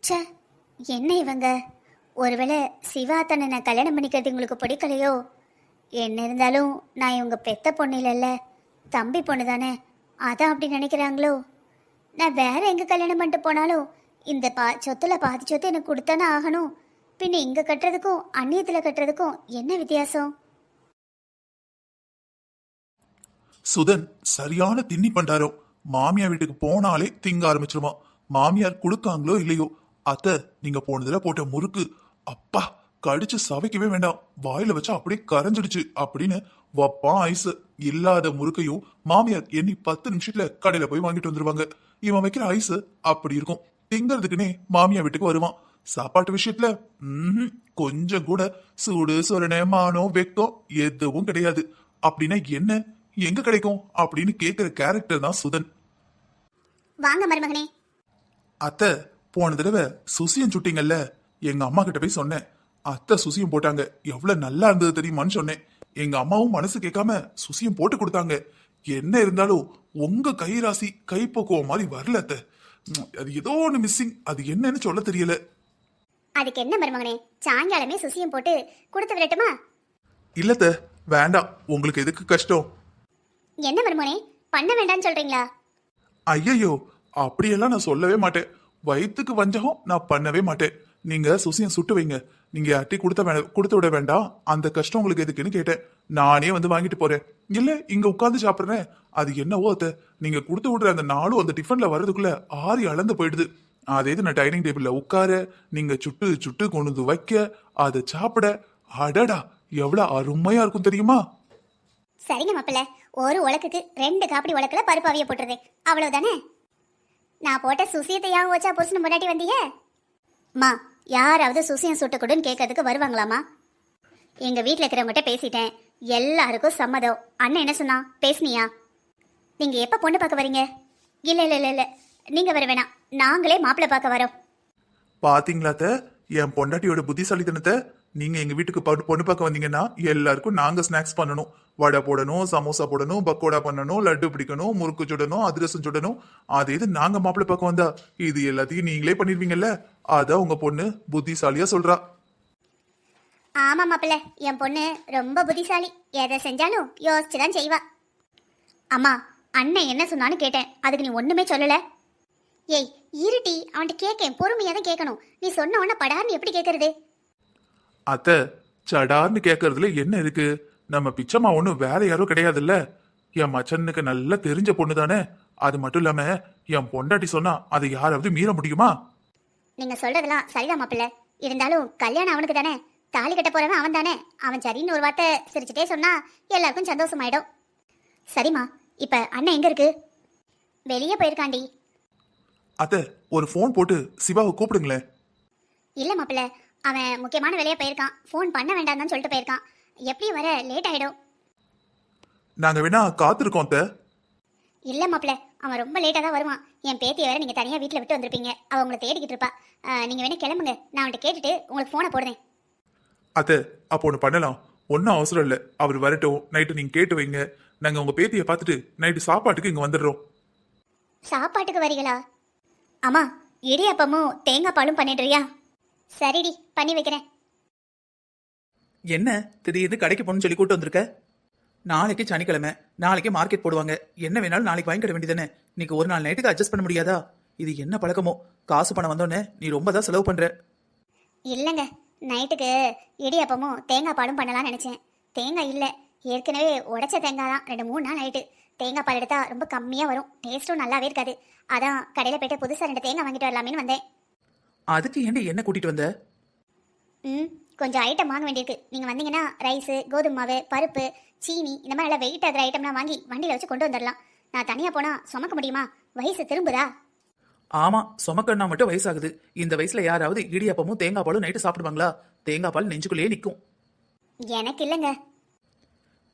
[SPEAKER 2] ச்சே, என்ன இவங்க? ஒருவேளை சிவா தன்னை நான் கல்யாணம் பண்ணிக்கிறது உங்களுக்கு பிடிக்கலையோ? என்ன இருந்தாலும் நான் இவங்க பெத்த பொண்ணு இல்லைல்ல, தம்பி பொண்ணு தானே, அதான் அப்படி நினைக்கிறாங்களோ? நான் வேற எங்கே கல்யாணம் பண்ணிட்டு போனாலும் இந்த சொத்துல பாதி சொத்து எனக்கு கொடுத்தானே ஆகணும். பின்ன இங்கே கட்டுறதுக்கும் அந்நியத்தில் கட்டுறதுக்கும் என்ன வித்தியாசம்?
[SPEAKER 3] சுதன் சரியான திண்ணி பண்டாரோ. மாமியார் வீட்டுக்கு போனாலே திங்க ஆரம்பிச்சிருமா. மாமியார் கொடுக்காங்களோ இல்லையோ, அத்தை நீங்க போனதுல போட்ட முறுக்கு அப்பா கடிச்சு சவைக்கவே வேண்டாம், வாயில வச்சா அப்படியே கரைஞ்சிடுச்சு அப்படின்னு வப்பான் ஐஸ். இல்லாத முறுக்கையும் மாமியார் எண்ணி 10 நிமிஷத்துல கடையில போய் வாங்கிட்டு வந்துருவாங்க. இவன் வைக்கிற ஐஸ் அப்படி இருக்கும். திங்கறதுக்குன்னே மாமியார் வீட்டுக்கு வருவான். சாப்பாட்டு விஷயத்துல கொஞ்சம் கூட சூடு சொரணை மானம் வெக்கம் எதுவும் கிடையாது. அப்படின்னா என்ன, எங்க கிடைக்கும் அப்படின்னு கேக்குற கேரக்டர் தான் சுதன்.
[SPEAKER 2] வாங்க மருமகனே.
[SPEAKER 3] அத்தை போன தடவை சுசியம் சுட்டிங்கல்ல, எங்க அம்மா கிட்ட போய் சொன்னேன். அத்தை சுசியம் போட்டாங்க, எவ்வளவு நல்லா இருந்தது தெரியுமான்னு சொன்னேன். எங்க அம்மாவும் மனசு கேட்காம சுசியம் போட்டு கொடுத்தாங்க. என்ன இருந்தாலும் உங்க கைராசி கைப்பக்குவம் மாதிரி வரல அத்தை. அது ஏதோ ஒண்ணு மிஸ்ஸிங், அது என்னன்னு சொல்ல தெரியல.
[SPEAKER 2] அதுக்கு என்ன மருமகனே, சாயங்காலமே சுசியம் போட்டு கொடுத்து விடட்டுமா?
[SPEAKER 3] இல்லத்த வேண்டாம், உங்களுக்கு எதுக்கு கஷ்டம்?
[SPEAKER 2] என்ன மருமகனே, பண்ண வேண்டாம்னு சொல்றீங்களா?
[SPEAKER 3] ஐயையோ, அப்படியெல்லாம் நான் சொல்லவே மாட்டேன். வயிற்றுக்கு வஞ்சகம் நான் பண்ணவே மாட்டேன். நீங்க சுசியம் சுட்டு வைங்க, நீங்க அட்டி கொடுத்து விட வேண்டாம். அந்த கஷ்டம் உங்களுக்கு எதுக்குன்னு கேட்டேன். நானே வந்து வாங்கிட்டு போறேன். இல்ல இங்க உட்காந்து சாப்பிடுறேன், அது என்னவோ அத்தை. நீங்க கொடுத்து விடுற அந்த நாளும் அந்த டிஃபன்ல வர்றதுக்குள்ள ஆறி அளந்து போயிடுது. அதே இது நான் டைனிங் டேபிள்ல உட்கார, நீங்க சுட்டு சுட்டு கொண்டு வந்து வைக்க, அதை சாப்பிட, அடடா எவ்வளவு அருமையா இருக்கும் தெரியுமா?
[SPEAKER 2] சரிங்க மாப்பிள்ள, ஒரு உலக்குக்கு 2 காப்படி உலக்குல பருப்பு அவிய போட்டுருது, அவ்வளவுதானே? நான் போட்ட சுசியத்தை யாவும் வச்சா புருஷன் முன்னாடி வந்தீங்க? மா, யாராவது சுசியம் சுட்டு கொடுன்னு கேட்கறதுக்கு வருவாங்களாமா? எங்க வீட்டில் இருக்கிறவங்ககிட்ட பேசிட்டேன், எல்லாருக்கும் சம்மதம். அண்ணன் என்ன சொன்னா, பேசுனியா? நீங்க எப்ப பொண்ணு பார்க்க வரீங்க? இல்ல இல்ல இல்ல இல்ல, நீங்க வர வேணாம், நாங்களே மாப்பிள்ளை பார்க்க வரோம்.
[SPEAKER 3] பாத்தீங்களா அத்தை, என் பொண்டாட்டியோட புத்திசாலித்தனத்தை. நீங்க எங்க வீட்டுக்கு பொண்ணு பார்க்க வந்தீங்கன்னா எல்லாருக்கும் நாங்க ஸ்நாக்ஸ் பண்ணணும். வடை போடணும், சமோசா போடணும், பக்கோடா பண்ணணும், லட்டு பிடிக்கணும், முறுக்கு சுடணும், அதிரசம் சுடணும். அதே இது நாங்க மாப்பிள்ளை பார்க்க வந்தா இது எல்லாத்தையும் நீங்களே பண்ணிருவீங்கல்ல. அதான் உங்க பொண்ணு புத்திசாலியா சொல்றா.
[SPEAKER 2] ஆமா மாப்பிள்ள, என் பொண்ணு ரொம்ப புத்திசாலி, எதை செஞ்சாலும் யோசிச்சுதான் செய்வா. அம்மா, அண்ணன் என்ன சொன்னான்னு கேட்டேன், அதுக்கு நீ ஒண்ணுமே சொல்லல. ஏய் இருட்டி, அவன்கிட்ட கேட்கேன், பொறுமையா தான் கேட்கணும். நீ சொன்ன உடனே படார்னு எப்படி கேட்கறது?
[SPEAKER 3] அத்தை சடார்னு கேட்கறதுல என்ன இருக்கு? நம்ம பிச்சம்மா ஒண்ணும் வேற யாரும் கிடையாதுல்ல. என் மச்சனுக்கு நல்லா தெரிஞ்ச பொண்ணு தானே. அது மட்டும் இல்லாம என் பொண்டாட்டி சொன்னா அதை யாராவது மீற முடியுமா?
[SPEAKER 2] நீங்க சொல்றதெல்லாம் சரிதான் மாப்பிள்ள, இருந்தாலும் கல்யாணம் அவனுக்கு தானே, தாலி கட்ட போறவன் அவன் தானே. அவன் சரின்னு ஒரு வார்த்தை சிரிச்சுட்டே சொன்னா எல்லாருக்கும் சந்தோஷமாயிடும். சரிம்மா, இப்ப அண்ணன் எங்க இருக்கு? வெளியே போயிருக்காண்டி.
[SPEAKER 3] அத்தை ஒரு போன் போட்டு சிவாவை கூப்பிடுங்களேன்.
[SPEAKER 2] இல்ல மாப்பிள்ள, அவன் முக்கியமான வேலையா போயிருக்கான், ஃபோன் பண்ண வேண்டாம் தான் சொல்லிட்டு போயிருக்கான். எப்படி வர லேட் ஆயிடும்.
[SPEAKER 3] நாங்க வேணா காத்திருக்கோம் அத்தை.
[SPEAKER 2] இல்ல மாப்பிள்ள, அவன் ரொம்ப லேட்டா தான் வருவான். என் பேத்தியை வேற நீங்க தனியா வீட்டுல விட்டு வந்திருப்பீங்க, அவ உங்களை தேடிக்கிட்டு இருப்பா. நீங்க வேணா கிளம்புங்க, நான் அவன்கிட்ட கேட்டுட்டு உங்களுக்கு போனை போடுறேன்.
[SPEAKER 3] அத்தை அப்போ ஒண்ணு பண்ணலாம், ஒன்னும் அவசரம் இல்ல. அவர் வரட்டும், நைட்டு நீங்க கேட்டு வைங்க. நாங்க உங்க பேத்தியை பார்த்துட்டு நைட்டு சாப்பாட்டுக்கு இங்க வந்துடுறோம்.
[SPEAKER 2] சாப்பாட்டுக்கு வரீங்களா? அம்மா, இடியாப்பமும் தேங்காய் பாலும் பண்ணிடுறியா? சரிடி, பண்ணி வைக்கிறேன்.
[SPEAKER 1] என்ன திடீர்னு கடைக்கு போகணும்னு சொல்லி கூட்டு வந்திருக்க? நாளைக்கு சனிக்கிழமை, நாளைக்கு மார்க்கெட் போடுவாங்க. என்ன வேணாலும் நாளைக்கு வாங்கிக்கிட வேண்டியதானே. இன்னைக்கு ஒரு நாள் நைட்டுக்கு அட்ஜஸ்ட் பண்ண முடியாதா? இது என்ன பழக்கமோ? காசு பணம் வந்தோடனே நீ ரொம்ப தான் செலவு பண்ற.
[SPEAKER 2] இல்லைங்க, நைட்டுக்கு இடியாப்பமும் தேங்காய் பாலும் பண்ணலாம்னு நினைச்சேன். தேங்காய் இல்லை, ஏற்கனவே உடைச்ச தேங்காய் தான். 2-3 நாள் ஆயிட்டு. தேங்காய் பால் எடுத்தா ரொம்ப கம்மியாக வரும், டேஸ்ட்டும் நல்லாவே இருக்காது. அதான் கடையில் போய்ட்டு புதுசாக 2 தேங்காய் வாங்கிட்டு வரலாமேன்னு வந்தேன்.
[SPEAKER 1] அதுக்கு ஏன்டி என்ன கூட்டிட்டு வந்த?
[SPEAKER 2] கொஞ்சம் ஐட்டம் வாங்க வேண்டியிருக்கு. நீங்கள் வந்தீங்கன்னா ரைஸு, கோதுமை மாவு, பருப்பு, சீனி இந்த மாதிரி நல்லா வெயிட் ஆகிற ஐட்டம்லாம் வாங்கி வண்டியில் வச்சு கொண்டு வந்துடலாம். நான் தனியாக போனால் சுமக்க முடியுமா? வயசு திரும்புதா?
[SPEAKER 1] ஆமா, சுமக்கண்ணா மட்டும் வயசாகுது. இந்த வயசுல யாராவது இடியாப்பமும் தேங்காய் பாலும் நைட்டு சாப்பிடுவாங்களா? தேங்காய் பால் நெஞ்சுக்குள்ளேயே நிற்கும்.
[SPEAKER 2] எனக்கு இல்லைங்க.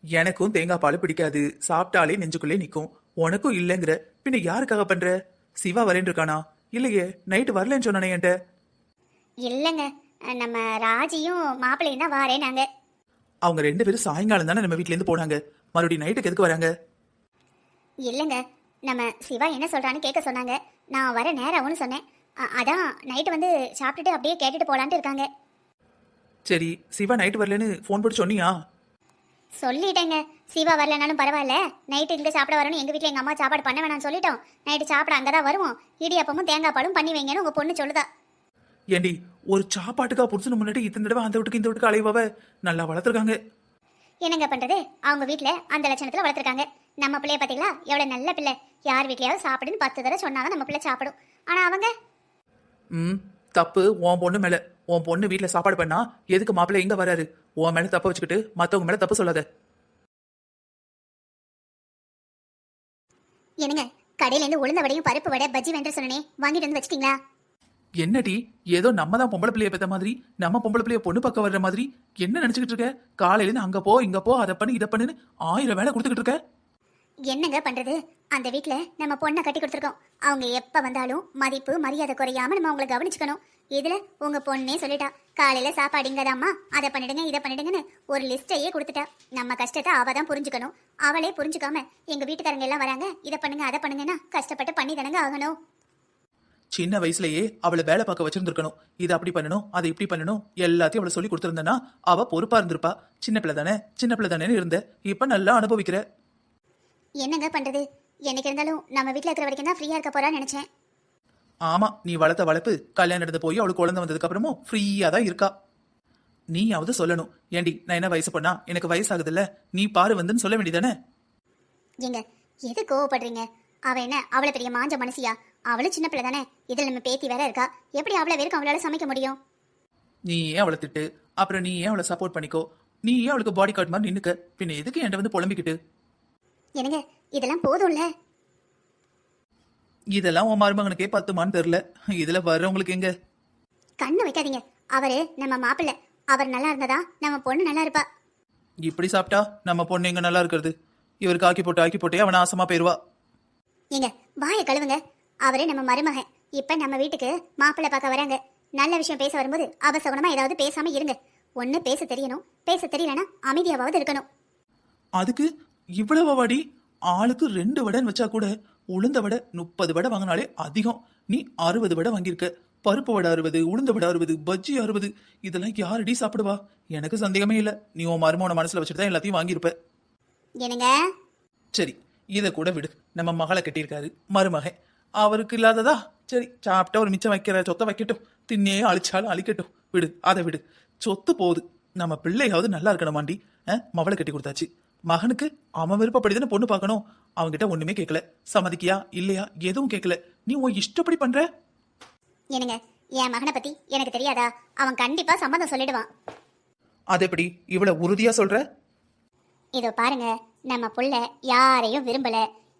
[SPEAKER 1] எனக்கும் தேங்காய் பால் பிடிக்காது, சாப்பிட்டாலே நெஞ்சுக்குள்ளே நிற்கும். உனக்கும் இல்லைங்கிற, பின்ன யாருக்காக பண்ற? சிவா வரேன் இருக்கானா? இல்லையே, நைட்டு வரலன்னு சொன்னானே என்கிட்ட.
[SPEAKER 2] இல்லைங்க, நம்ம ராஜியும் மாப்பிள்ளையும் தான் வாரேன். நாங்கள்
[SPEAKER 1] அவங்க 2 பேரும் சாயங்காலம் தானே நம்ம வீட்ல இருந்து போனாங்க. மறுபடியும் நைட்டுக்கு எதுக்கு வராங்க?
[SPEAKER 2] இல்லைங்க, நம்ம சிவா என்ன சொல்கிறான்னு கேட்க சொன்னாங்க. நான் வர நேரம் ஆகும்னு சொன்னேன். அதான் நைட்டு வந்து சாப்பிட்டுட்டு அப்படியே கேட்டுட்டு போகலான்ட்டு இருக்காங்க.
[SPEAKER 1] சரி, சிவா நைட்டு வரலன்னு ஃபோன் போட்டு சொன்னியா?
[SPEAKER 2] சொல்லிட்டேங்க, சிவா வரலனாலும் பரவாயில்ல, நைட்டு இங்கே சாப்பிட வரணும். எங்கள் வீட்டில் எங்கள் அம்மா சாப்பாடு பண்ண வேணாம்னு சொல்லிட்டோம். நைட்டு சாப்பிட அங்கே தான் வருவோம். இடியாப்பமும் தேங்காய் பாலும் பண்ணி வைங்கன்னு உங்கள் பொண்ணு சொல்லுதா.
[SPEAKER 1] ஏண்டி, ஒரு சாப்பாட்டுக்கா புடிச்சுன்னு முன்னாடி இத்தனை தடவை அந்த வீட்டுக்கு இந்த வீட்டுக்கு அலைவாவ? நல்லா வளர்த்துருக்காங்க.
[SPEAKER 2] என்னங்க பண்ணுறது, அவங்க வீட்டில் அந்த லட்சணத்தில் வளர்த்துருக்காங்க. நம்ம பிள்ளைய பார்த்தீங்களா, எவ்வளோ நல்ல பிள்ளை. யார் வீட்லையாவது சாப்பிடுன்னு 10 தடவை சொன்னாதான் நம்ம பிள்ளை சாப்பிடும். ஆனால் அவங்க
[SPEAKER 1] தப்பு உன் பொண்ணு மேல. உன் பொண்ணு வீட்டுல சாப்பாடு பண்ணா எதுக்கு மாப்பிள்ளை இங்க வராரு? உன் மேல தப்ப வச்சுக்கிட்டு மத்தவங்க மேல தப்பு சொல்லாத.
[SPEAKER 2] என்னங்க, கடையிலேருந்து உளுந்த வடையும் பருப்பு வடை பஜ்ஜி வேண்டு சொன்னனே, வாங்கிட்டு வந்து வச்சிட்டீங்களா?
[SPEAKER 1] என்னடி, ஏதோ நம்ம தான் பொம்பளை பிள்ளைய பெத்த மாதிரி, நம்ம பொம்பளை பிள்ளைய பொண்ணு பக்கம் வர்ற மாதிரி என்ன நினைச்சுக்கிட்டு இருக்க? காலையில இருந்து அங்க போ இங்க போ, அதை பண்ணு இதை பண்ணுன்னு 1000 வேலை கொடுத்துக்கிட்டு இருக்க.
[SPEAKER 2] என்னங்க பண்றது, அந்த வீட்ல நம்ம பொண்ணை கட்டி கொடுத்துருக்கோம். அவங்க எப்ப வந்தாலும் மதிப்பு மரியாதை குறையாம நம்ம அவங்களை கவனிச்சுக்கணும். இதுல உங்க பொண்ணே சொல்லிட்டா, காலையில சாப்பாடு இங்கதாம்மா, அதை பண்ணிடுங்க இதை பண்ணிடுங்கன்னு ஒரு லிஸ்டையே கொடுத்துட்டா. நம்ம கஷ்டத்தை அவ தான் புரிஞ்சுக்கணும். அவளே புரிஞ்சுக்காம எங்க வீட்டுக்காரங்க எல்லாம் வராங்க, இதை பண்ணுங்க அதை பண்ணுங்கன்னா கஷ்டப்பட்டு பண்ணி தானங்க ஆகணும்.
[SPEAKER 1] சின்ன வயசுலயே அவளை வேலை பார்க்க வச்சிருந்திருக்கணும். இதை அப்படி பண்ணணும் அதை இப்படி பண்ணணும் எல்லாத்தையும் அவளை சொல்லி கொடுத்துருந்தனா அவ பொறுப்பா இருந்திருப்பா. சின்ன பிள்ளை தானே இருந்த, இப்ப நல்லா அனுபவிக்கிற.
[SPEAKER 2] என்னங்க பண்றது, என்னைக்கு இருந்தாலும் நம்ம வீட்டுல இருக்கிற வரைக்கும் தான் ஃப்ரீயா இருக்க போறான்னு நினைச்சேன்.
[SPEAKER 1] ஆமா, நீ வளர்த்த வளர்ப்பு கல்யாணம் நடந்து போய் அவளுக்கு குழந்தை வந்ததுக்கு அப்புறமும் ஃப்ரீயா தான் இருக்கா. நீயாவது சொல்லணும், ஏண்டி நான் என்ன வயசு பண்ணா, எனக்கு வயசாகுது இல்ல, நீ பாரு வந்துன்னு சொல்ல வேண்டியதானே.
[SPEAKER 2] ஏங்க, எது கோவப்படுறீங்க? அவ என்ன அவ்வளவு பெரிய மாஞ்ச மனசியா? அவளும் சின்ன பிள்ளை தானே. இதுல நம்ம பேத்தி வேற இருக்கா, எப்படி அவ்வளவு பேருக்கு அவளால சமைக்க முடியும்?
[SPEAKER 1] நீ ஏன் அவளை திட்டு, அப்புறம் நீ ஏன் அவளை சப்போர்ட் பண்ணிக்கோ. நீ ஏன் அவளுக்கு பாடி கார்டு மாதிரி நின்னுக்க, பின்ன எதுக்கு என்கிட்ட வந்து புலம்பிக்கிட்டு?
[SPEAKER 2] என்னங்க, இதெல்லாம் போதும்ல.
[SPEAKER 1] இதெல்லாம் உன் மருமகனுக்கே 10மான்னு தெரியல, இதுல வர்றவங்களுக்கு எங்க?
[SPEAKER 2] கண்ணு வைக்காதீங்க, அவரு நம்ம மாப்பிள்ளை. அவர் நல்லா இருந்ததா நம்ம பொண்ணு நல்லா இருப்பா.
[SPEAKER 1] இப்படி சாப்பிட்டா நம்ம பொண்ணு எங்க நல்லா இருக்கிறது? இவருக்கு ஆக்கி போட்டே அவன் ஆசமா போயிருவா.
[SPEAKER 2] ஏங்க, வாயை கழுவுங்க. அவரு நம்ம மருமகன். இப்ப நம்ம வீட்டுக்கு மாப்பிள்ளை பார்க்க வராங்க. நல்ல விஷயம் பேச வரும்போது அபசகுணமா ஏதாவது பேசாம இருங்க. ஒண்ணு பேச தெரியணும், பேச தெரியலனா அமைதியாவது இருக்கணும்.
[SPEAKER 1] அதுக்கு இவ்வளவு வாடி? ஆளுக்கு 2 வடைன்னு வச்சா கூட உளுந்த வடை 30 வடை வாங்கினாலே அதிகம். நீ 60 வடை வாங்கியிருக்க. பருப்பு வடை 60, உளுந்த வடை 60, பஜ்ஜி 60. இதெல்லாம் யாரடி சாப்பிடுவா? எனக்கு சந்தேகமே இல்லை, நீ உன் மருமகனை மனசுல வச்சுட்டு தான் எல்லாத்தையும் வாங்கியிருப்ப.
[SPEAKER 2] என்னங்க?
[SPEAKER 1] சரி, இதை கூட விடு. நம்ம மகளை கட்டியிருக்காரு மருமகன், அவருக்கு இல்லாததா? சரி, சாப்பிட்டா ஒரு மிச்சம் வைக்கிற சொத்தை வைக்கட்டும், தின்னே அழிச்சாலும் அழிக்கட்டும், விடு, அதை விடு. சொத்து போகுது, நம்ம பிள்ளையாவது நல்லா இருக்கணுமாண்டி. மவளை கட்டி கொடுத்தாச்சு, மகனுக்கு அவன் விருப்பப்படிதானே பொண்ணு பார்க்கணும். அவன்கிட்ட ஒண்ணுமே கேட்கல, சம்மதிக்கியா இல்லையா எதுவும் கேட்கல, நீ உன் இஷ்டப்படி பண்ற.
[SPEAKER 2] என்னங்க, என் மகனை பத்தி எனக்கு தெரியாதா? அவன் கண்டிப்பா சம்மதம் சொல்லிடுவான்.
[SPEAKER 1] அது எப்படி இவ்வளவு உறுதியா சொல்ற?
[SPEAKER 2] இதோ பாருங்க, நம்ம புள்ள யாரையும் விரும்பல.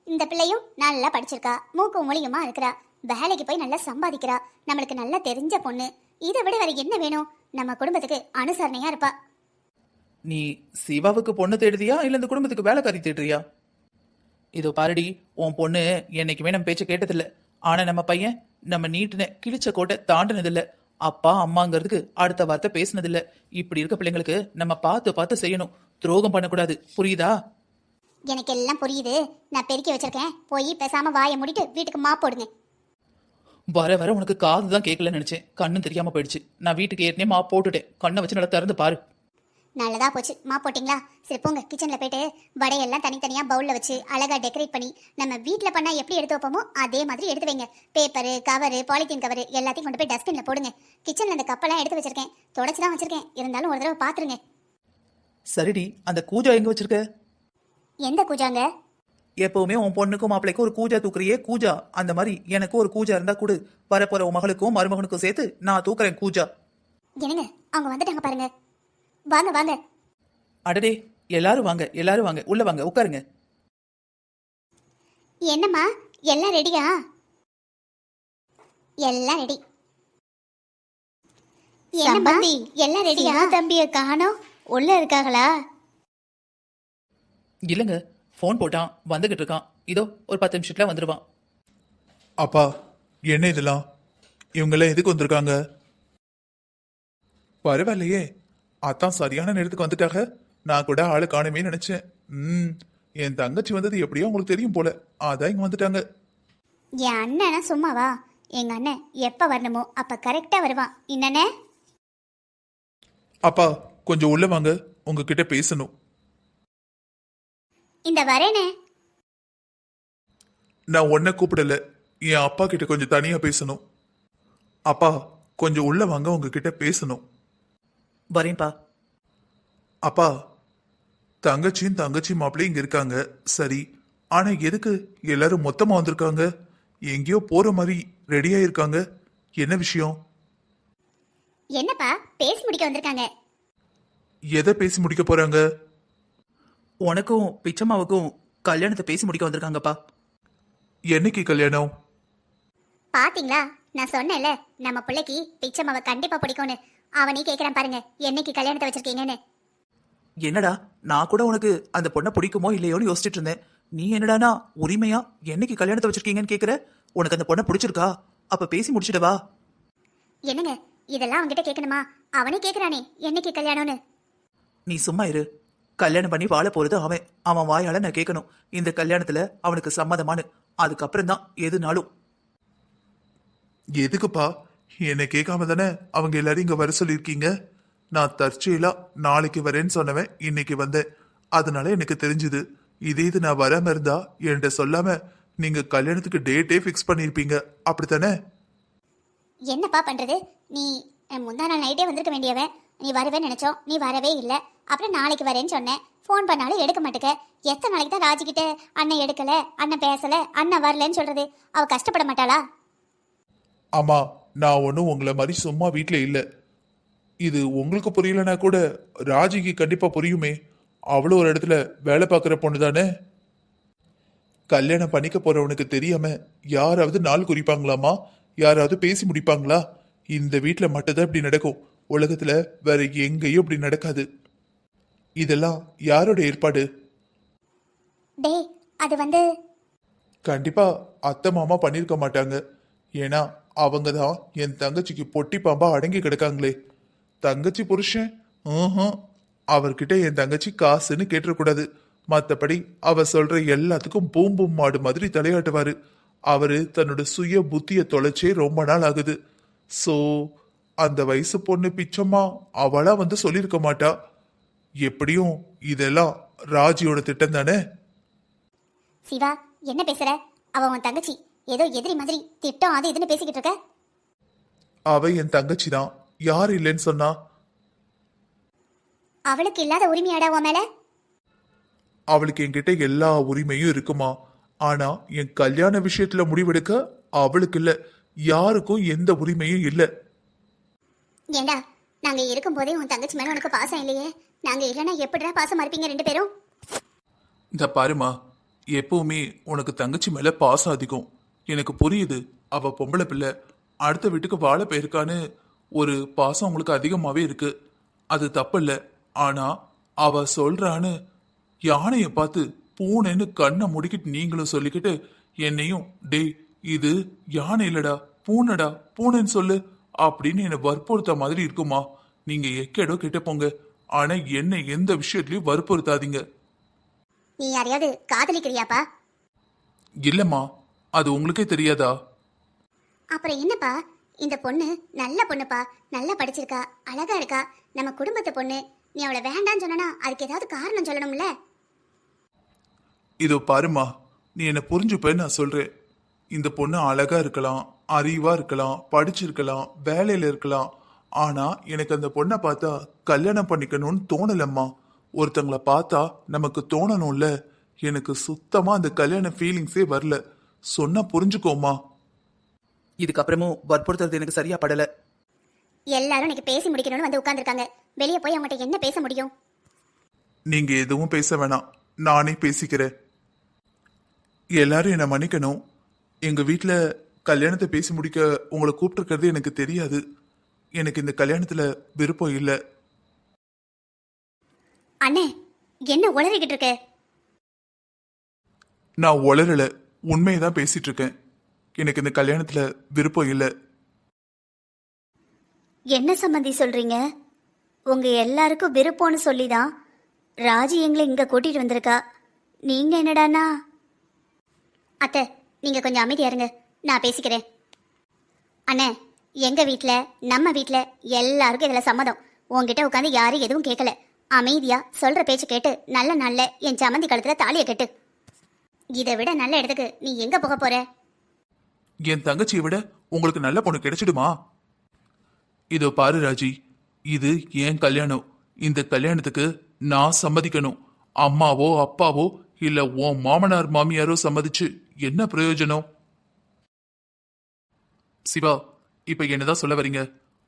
[SPEAKER 2] இந்த பிள்ளையும் நல்லா படிச்சிருக்கா, மூக்கு மொழியுமா இருக்கிறா, வேலைக்கு போய் நல்லா சம்பாதிக்கிறா, நம்மளுக்கு நல்லா தெரிஞ்ச பொண்ணு. இதை விட வேற என்ன வேணும்? நம்ம குடும்பத்துக்கு அனுசரணையா இருப்பா.
[SPEAKER 1] நீ சிவாவுக்கு பொண்ணு தேடுறியா இல்ல இந்த குடும்பத்துக்கு வேலைக்காரி தேடுறியா? இதோ பாருடி, உன் பொண்ணு என்னைக்குமே நம்ம பேச்ச கேட்டதில்ல. ஆனா நம்ம பையன் நம்ம நீட்டுன கிழிச்ச கோட்டை தாண்டினதில்ல. அப்பா அம்மாங்கிறதுக்கு அடுத்த வார்த்தை பேசினதில்ல. இப்படி இருக்க பிள்ளைங்களுக்கு நம்ம பார்த்து செய்யணும், துரோகம் பண்ணக்கூடாது, புரியுதா?
[SPEAKER 2] எனக்கு எல்லாம் புரியுது, நான் பெருக்கி வச்சிருக்கேன். போய் பேசாம வாயை மூடிட்டு வீட்டுக்கு மாப் போடுங்க.
[SPEAKER 1] வர உனக்கு காது தான் கேட்கலன்னு நினைச்சேன், கண்ணும் தெரியாம போயிடுச்சு. நான் வீட்டுக்கு ஏற்கனவே மாப் போட்டுட்டேன், கண்ணை வச்சு நல்லா திறந்து பாரு.
[SPEAKER 2] நல்லதா போச்சு மா போட்டிங்களா? சரி போங்க கிச்சன்ல போயிட்டு வடையெல்லாம் தனித்தனியா பவுல்ல வச்சு அழகா டெக்கரேட் பண்ணி நம்ம வீட்ல பண்ணா எப்படி எடுத்து வைப்போமோ அதே மாதிரி எடுத்து வைங்க. பேப்பரு கவரு பாலித்தீன் கவரு எல்லாத்தையும் கொண்டு போய் டஸ்ட்பின்ல போடுங்க. கிச்சன்ல அந்த கப்பெல்லாம் எடுத்து வச்சிருக்கேன், தொடச்சு தான் வச்சிருக்கேன், இருந்தாலும் ஒரு தடவை பாத்துருங்க.
[SPEAKER 4] சரிடி, அந்த கூஜா எங்க வச்சிருக்க?
[SPEAKER 2] எந்த கூஜாங்க?
[SPEAKER 4] எப்பவுமே உன் பொண்ணுக்கும் மாப்பிளைக்கும் ஒரு கூஜா தூக்குறியே கூஜா, அந்த மாதிரி எனக்கு ஒரு கூஜா இருந்தா கொடு. வரப்போற உன் மகளுக்கும் மருமகனுக்கும் சேர்த்து நான் தூக்குறேன் கூஜா.
[SPEAKER 2] என்னங்க அவங்க வந்துட்டாங்க பாருங்க. வாங்க வாங்க.
[SPEAKER 4] அடடே, எல்லாரும் வாங்க எல்லாரும் வாங்க, உள்ள வாங்க உட்காருங்க.
[SPEAKER 2] என்னம்மா எல்லாம் ரெடியா? எல்லாம் ரெடி. சம்பந்தி எல்லாம் ரெடியா? தம்பியை காணோம், உள்ள இருக்காங்களா?
[SPEAKER 4] இல்லங்க, ஃபோன் போட்டான், வந்துகிட்டு இருக்கான். இதோ ஒரு 10 நிமிஷத்துல வந்துருவான்.
[SPEAKER 3] அப்பா என்ன இதெல்லாம்? இவங்கெல்லாம் எதுக்கு வந்திருக்காங்க? பரவாயில்லையே, அதான் சரியான நேரத்துக்கு வந்துட்டாங்க. நான் கூட ஆளு காணுமே நினைச்சேன். என் தங்கச்சி வந்தது எப்படியோ உங்களுக்கு தெரியும் போல, அதான் இங்க வந்துட்டாங்க.
[SPEAKER 2] என் அண்ணனா சும்மாவா? எங்க அண்ணன் எப்ப வரணுமோ அப்ப கரெக்டா வருவான். என்னண்ணே?
[SPEAKER 3] அப்பா கொஞ்சம் உள்ள வாங்க, உங்ககிட்ட பேசணும்.
[SPEAKER 2] இந்த வரேனே.
[SPEAKER 3] நான் உன்னை கூப்பிடல, என் அப்பா கிட்ட கொஞ்சம் தனியா பேசணும். அப்பா கொஞ்சம் உள்ள வாங்க, உங்ககிட்ட பேசணும்.
[SPEAKER 4] வரேன்பா.
[SPEAKER 3] அப்பா தங்கச்சியும் தங்கச்சி மாப்பிள்ளையும் இங்க இருக்காங்க சரி, ஆனா எதுக்கு எல்லாரும் மொத்தமா வந்திருக்காங்க? எங்கேயோ போற மாதிரி ரெடியா இருக்காங்க, என்ன விஷயம்?
[SPEAKER 2] என்னப்பா பேசி முடிக்க வந்திருக்காங்க?
[SPEAKER 3] எதை பேசி முடிக்க போறாங்க?
[SPEAKER 4] உனக்கும் பிச்சம்மாவுக்கும் கல்யாணத்தை பேசி முடிக்க வந்திருக்காங்கப்பா.
[SPEAKER 3] என்னைக்கு கல்யாணம்?
[SPEAKER 2] பாத்தீங்களா, நான் சொன்னேன்ல நம்ம பிள்ளைக்கு பிச்சம்மாவை கண்டிப்பா பிடிக்கும்னு. அவனே கேக்குறான் பாருங்க, என்னைக்கு கல்யாணத்தை வச்சிருக்கீங்கன்னு.
[SPEAKER 4] என்னடா, நான் கூட உனக்கு அந்த பொண்ணை பிடிக்குமோ இல்லையோன்னு யோசிச்சுட்டு இருந்தேன். நீ என்னடானா உரிமையா என்னைக்கு கல்யாணத்தை வச்சிருக்கீங்கன்னு கேக்குற? உனக்கு அந்த பொண்ணை பிடிச்சிருக்கா? அப்ப பேசி முடிச்சிடவா?
[SPEAKER 2] என்னங்க இதெல்லாம் அவன்கிட்ட கேட்கணுமா? அவனே கேக்குறானே என்னைக்கு கல்யாணம்னு.
[SPEAKER 4] நீ சும்மா இரு. கல்யாணம் பண்ணி வாழ போறது அவன். அவன் வாயால நான் கேட்கணும் இந்த கல்யாணத்துல அவனுக்கு சம்மதமானு. அதுக்கப்புறம் தான் எதுனாலும்.
[SPEAKER 3] எதுக்குப்பா என்னை கேட்காம தானே அவங்க எல்லாரும் இங்க வர சொல்லியிருக்கீங்க? நான் தற்செயலா நாளைக்கு வரேன்னு சொன்னவன் இன்னைக்கு வந்தேன், அதனால எனக்கு தெரிஞ்சுது. இது நான் வராம இருந்தா என்கிட்ட சொல்லாம நீங்க கல்யாணத்துக்கு டேட்டே ஃபிக்ஸ் பண்ணிருப்பீங்க, அப்படித்தானே?
[SPEAKER 2] என்னப்பா பண்றது, நீ முந்தா நாள் நைட்டே வந்திருக்க வேண்டியவன். நீ வரவே நினைச்சோம், நீ வரவே இல்லை. அப்புறம் நாளைக்கு வரேன்னு சொன்னேன், ஃபோன் பண்ணாலும் எடுக்க மாட்டேக்க. எத்தனை நாளைக்கு தான் ராஜிக்கிட்ட அண்ணன் எடுக்கல, அண்ணன் பேசல, அண்ணன் வரலன்னு சொல்றது? அவ கஷ்டப்பட மாட்டாளா?
[SPEAKER 3] ஆமா, நான் ஒன்றும் உங்களை மாதிரி சும்மா வீட்டில் இல்லை. இது உங்களுக்கு புரியலனா கூட ராஜிக்கு கண்டிப்பா புரியுமே. அவ்வளோ ஒரு இடத்துல வேலை பார்க்குற பொண்ணு தானே. கல்யாணம் பண்ணிக்க போறவனுக்கு தெரியாம யாராவது நாள் குறிப்பாங்களாமா? யாராவது பேசி முடிப்பாங்களா? இந்த வீட்டில் மட்டும்தான் இப்படி நடக்கும், உலகத்துல வேற எங்கேயும் இப்படி நடக்காது. இதெல்லாம் யாரோட ஏற்பாடு?
[SPEAKER 2] டேய் அது வந்து
[SPEAKER 3] கண்டிப்பா அத்தை மாமா பண்ணிருக்க மாட்டாங்க. ஏன்னா அவங்க தான் என் தங்கச்சிக்கு பொட்டி பாம்பா அடங்கி கிடக்காங்களே. தங்கச்சி புருஷன் அவர்கிட்ட என் தங்கச்சி காசுன்னு கேட்டுறக்கூடாது. மற்றபடி அவ சொல்ற எல்லாத்துக்கும் பூம் பூம் மாடு மாதிரி தலையாட்டுவாரு. அவரு தன்னோட சுய புத்திய தொலைச்சே ரொம்ப நாள் ஆகுது. சோ அந்த வயசு பொண்ணு பிச்சம்மா அவளா வந்து சொல்லியிருக்க மாட்டா. எப்படியும் இதெல்லாம் ராஜியோட திட்டம் தானே.
[SPEAKER 2] சிவா என்ன பேசுற? அவ உன் தங்கச்சி, ஏதோ எதிரி மாதிரி திட்டம் அது இதுன்னு பேசிக்கிட்டு இருக்க.
[SPEAKER 3] அவ என் தங்கச்சி தான், யார் இல்லைன்னு சொன்னா?
[SPEAKER 2] அவளுக்கு இல்லாத உரிமையாடா உன் மேல?
[SPEAKER 3] அவளுக்கு என்கிட்ட எல்லா உரிமையும் இருக்குமா? ஆனா என் கல்யாண விஷயத்துல முடிவெடுக்க அவளுக்கு இல்ல, யாருக்கும் எந்த உரிமையும் இல்ல.
[SPEAKER 2] ஏண்டா நாங்க இருக்கும் போதே உன் தங்கச்சி மேல உனக்கு பாசம் இல்லையே, நாங்க இல்லைன்னா எப்படிடா பாசமா இருப்பீங்க ரெண்டு பேரும்?
[SPEAKER 1] இந்த பாருமா, எப்பவுமே உனக்கு தங்கச்சி மேல பாசம் அதிகம். எனக்கு புரியுது, அவ பொம்பளை பிள்ளை, அடுத்த வீட்டுக்கு வாழ போயிருக்கான்னு ஒரு பாசம் உங்களுக்கு அதிகமாவே இருக்கு. அது தப்பு இல்லை. ஆனா அவ சொல்றான்னு யானையை பார்த்து பூனைன்னு கண்ணை முடிக்கிட்டு நீங்களும் சொல்லிக்கிட்டு என்னையும் டேய் இது யானை இல்லடா பூனைடா பூனைன்னு சொல்லு அப்படின்னு என்னை வற்புறுத்த மாதிரி இருக்குமா? நீங்க எக்கேடோ கிட்ட போங்க, ஆனா என்னை எந்த விஷயத்துலயும் வற்புறுத்தாதீங்க.
[SPEAKER 2] நீ யாரையாவது காதலிக்கிறியாப்பா?
[SPEAKER 1] இல்லம்மா, அது உங்களுக்கே தெரியாதா?
[SPEAKER 2] அப்புறம் என்னப்பா இந்த பொண்ணு நல்ல பொண்ணுப்பா, நல்லா படிச்சிருக்கா, அழகா இருக்கா, நம்ம குடும்பத்து பொண்ணு. நீ அவளை வேண்டான்னு சொன்னா அதுக்கு ஏதாவது காரணம் சொல்லணும்ல.
[SPEAKER 3] இதோ பாருமா, நீ என்ன புரிஞ்சுப்பேன்னு நான் சொல்றேன். இந்த பொண்ணு அழகா இருக்கலாம், அறிவா இருக்கலாம், படிச்சிருக்கலாம், வேலையில இருக்கலாம். ஆனா எனக்கு அந்த பொண்ணை பார்த்தா கல்யாணம் பண்ணிக்கணும்னு தோணலம்மா. ஒருத்தங்களை பார்த்தா நமக்கு தோணணும்ல. எனக்கு சுத்தமா அந்த கல்யாண ஃபீலிங்ஸே வரல. சொன்னா புரிஞ்சுக்கோமா.
[SPEAKER 4] இதுக்கப்புறமும் வற்புறுத்துறது எனக்கு சரியா படல.
[SPEAKER 2] எல்லாரும் இன்னைக்கு பேசி முடிக்கணும்னு வந்து உட்கார்ந்துருக்காங்க. வெளியே போய் அவங்ககிட்ட என்ன பேச முடியும்?
[SPEAKER 3] நீங்க எதுவும் பேச வேணாம், நானே பேசிக்கிறேன். எல்லாரும் என்னை மன்னிக்கணும். எங்க வீட்ல கல்யாணத்தை பேசி முடிக்க உங்களை கூப்பிட்டுருக்கிறது எனக்கு தெரியாது. எனக்கு இந்த கல்யாணத்துல விருப்பம் இல்லை.
[SPEAKER 2] அண்ணே, என்ன உளறிக்கிட்டு இருக்க?
[SPEAKER 3] நான் உளறல, உண்மையை தான் பேசிட்டு இருக்கேன். எனக்கு இந்த கல்யாணத்துல விருப்பம் இல்லை.
[SPEAKER 2] என்ன சம்பந்தி சொல்றீங்க? உங்க எல்லாருக்கும் விருப்பம்னு சொல்லிதான் ராஜி எங்களை இங்க கூட்டிட்டு வந்திருக்கா. நீங்க என்னடானா? அத்தை, நீங்க கொஞ்சம் அமைதியா இருங்க, நான் பேசிக்கிறேன். அண்ணே, எங்க வீட்ல நம்ம வீட்ல எல்லாருக்கும் இதுல சம்மதம். உன்கிட்ட உட்காந்து யாரும் எதுவும் கேட்கல. அமைதியா சொல்ற பேச்சு கேட்டு நல்ல நாள்ல என் சம்மந்தி கழுத்துல தாலிய கட்டு. இதை விட நல்ல இடத்துக்கு நீ எங்க போக போற?
[SPEAKER 3] என் தங்கச்சியை விட உங்களுக்கு நல்ல பொண்ணு கிடைச்சிடுமா? இதோ பாரு ராஜி, இது என் கல்யாணம். இந்த கல்யாணத்துக்கு நான் சம்மதிக்கணும். அம்மாவோ அப்பாவோ இல்ல உன் மாமனார் மாமியாரோ சம்மதிச்சு என்ன பிரயோஜனம்? சிவா, இப்ப என்னதான் சொல்ல வரீங்க?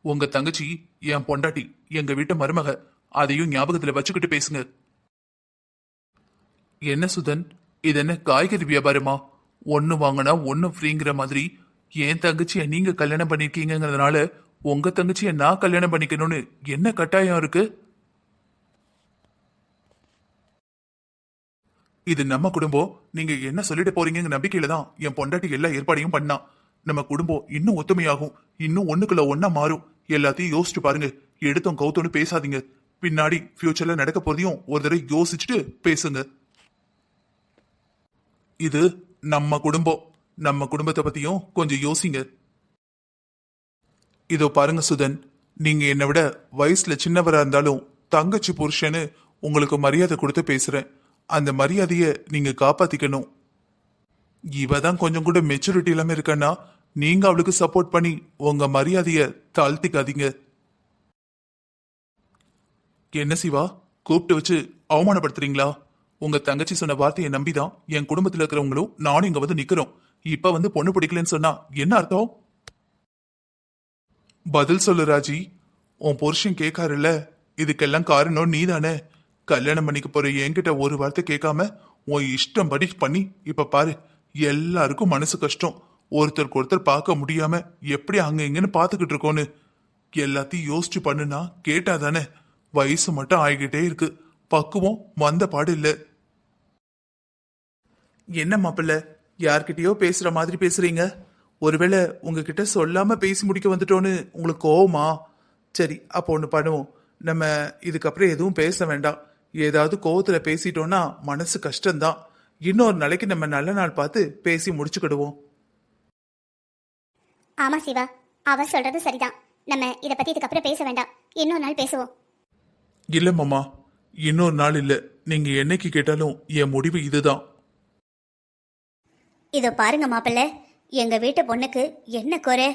[SPEAKER 3] உங்க தங்கச்சி என் பொண்டாட்டி, எங்க வீட்டு மருமக. அதையும் ஞாபகத்துல வச்சுக்கிட்டு பேசுங்க. என்ன சுதன், இது என்ன காய்கறி வியாபாரமா? ஒன்னு வாங்கினா ஒன்னு ஃப்ரீங்கிற மாதிரி என் தங்கச்சியை நீங்க கல்யாணம் பண்ணிருக்கீங்கிறதுனால உங்க தங்கச்சியை நான் கல்யாணம் பண்ணிக்கணும்னு என்ன கட்டாயம் இருக்கு? இது நம்ம குடும்பம். நீங்க என்ன சொல்லிட்டு போறீங்க நம்பிக்கையில தான் என் பொண்டாட்டி எல்லா ஏற்பாடையும் பண்ணா. நம்ம குடும்பம் இன்னும் ஒத்துமையாகும், இன்னும் ஒண்ணுக்குள்ள ஒன்னா மாறும். எல்லாத்தையும் யோசிச்சு பாருங்க. எடுத்தோம் கவுத்தோன்னு பேசாதீங்க. பின்னாடி ஃபியூச்சர்ல நடக்க போறதையும் ஒரு தடவை யோசிச்சுட்டு பேசுங்க. இது நம்ம குடும்பம். நம்ம குடும்பத்தை பத்தியும் கொஞ்சம் யோசிங்க. இதோ பாருங்க சுதன், நீங்க என்னை விட வயசுல சின்னவரா இருந்தாலும் தங்கச்சி புருஷன்னு உங்களுக்கு மரியாதை கொடுத்து பேசுறேன். அந்த மரியாதைய நீங்க காப்பாத்திக்கணும். இவ தான் கொஞ்சம் கூட மெச்சூரிட்டி இல்லாம இருக்கன்னா நீங்க அவளுக்கு சப்போர்ட் பண்ணி உங்க மரியாதைய தாழ்த்திக்காதீங்க. என்ன சிவா, கூப்பிட்டு வச்சு அவமானப்படுத்துறீங்களா? உங்க தங்கச்சி சொன்ன வார்த்தையை நம்பிதான் என் குடும்பத்துல இருக்கிறவங்களும் நானும் இங்க வந்து நிக்கிறோம். இப்ப வந்து பொண்ணு பிடிக்கலன்னு சொன்னா என்ன அர்த்தம்? பதில் சொல்லு ராஜி. உன் புருஷன் கேட்காருல்ல, இதுக்கெல்லாம் காரணம் நீதானே. கல்யாணம் பண்ணிக்க போற என்கிட்ட ஒரு வார்த்தை கேட்காம உன் இஷ்டம் படி பண்ணி இப்ப பாரு, எல்லாருக்கும் மனசு கஷ்டம். ஒருத்தருக்கு ஒருத்தர் பார்க்க முடியாம எப்படி அங்க இங்கன்னு பாத்துக்கிட்டு இருக்கோன்னு. எல்லாத்தையும் யோசிச்சு பண்ணுனா கேட்டாதானே. வயசு மட்டும் ஆகிக்கிட்டே இருக்கு, பக்குவம் வந்த பாடு இல்ல.
[SPEAKER 4] என்ன மாப்பிள்ள, யார்கிட்டயோ பேசுற மாதிரி பேசுறீங்க? ஒருவேளை உங்ககிட்ட சொல்லாம பேசி முடிக்க வந்துட்டோன்னு உங்களுக்கு கோவமா? சரி, அப்போ ஒன்று பண்ணுவோம். நம்ம இதுக்கப்புறம் எதுவும் பேச வேண்டாம். ஏதாவது கோவத்துல பேசிட்டோம்னா மனசு கஷ்டம்தான். இன்னொரு நாளைக்கு நம்ம நல்ல நாள் பார்த்து பேசி முடிச்சுக்கிடுவோம்.
[SPEAKER 2] ஆமா சிவா, அவ சொல்றது சரிதான். நம்ம இத பத்தி இதுக்கப்புறம் பேச வேண்டாம், இன்னொரு நாள் பேசுவோம்.
[SPEAKER 3] இல்ல மாமா, இன்னொரு நாள் இல்ல. நீங்க என்னைக்கு கேட்டாலும் என் முடிவு இதுதான்.
[SPEAKER 2] இதோ பாருங்க மாப்பிள்ள, எங்க வீட்டு பொண்ணுக்கு என்ன குறை?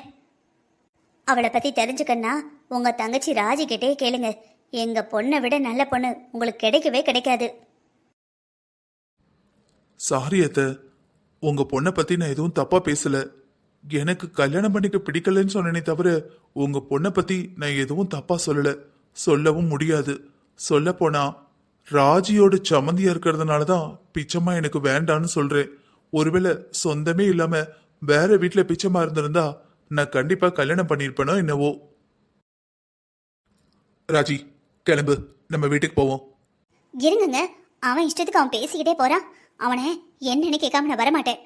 [SPEAKER 2] அவளை பத்தி தெரிஞ்சுக்கன்னா உங்க தங்கச்சி ராஜி கிட்டே கேளுங்க. எங்க பொண்ணை விட நல்ல பொண்ணு உங்களுக்கு கிடைக்கவே கிடைக்காது.
[SPEAKER 3] சாரி அத்தை, உங்க பொண்ணை பத்தி நான் எதுவும் தப்பா பேசல. எனக்கு கல்யாணம் பண்ணிக்க பிடிக்கலன்னு சொன்னேனே தவிர உங்க பொண்ணை பத்தி நான் எதுவும் தப்பா சொல்லல, சொல்லவும் முடியாது. சொல்ல போனா ராஜியோட சம்மந்தியா இருக்கிறதுனாலதான் பிச்சம்மா எனக்கு வேண்டான்னு சொல்றேன். ஒருவேளை சொந்தமே இல்லாம வேற வீட்டுல பிச்சம்மா இருந்திருந்தா நான் கண்டிப்பா கல்யாணம் பண்ணிருப்பேனோ என்னவோ. ராஜி, கிளம்பு, நம்ம வீட்டுக்கு போவோம்.
[SPEAKER 2] இருங்க, அவன் இஷ்டத்துக்கு அவன் பேசிக்கிட்டே போறான். அவனை என்னன்னு கேட்காம நான் வரமாட்டேன்.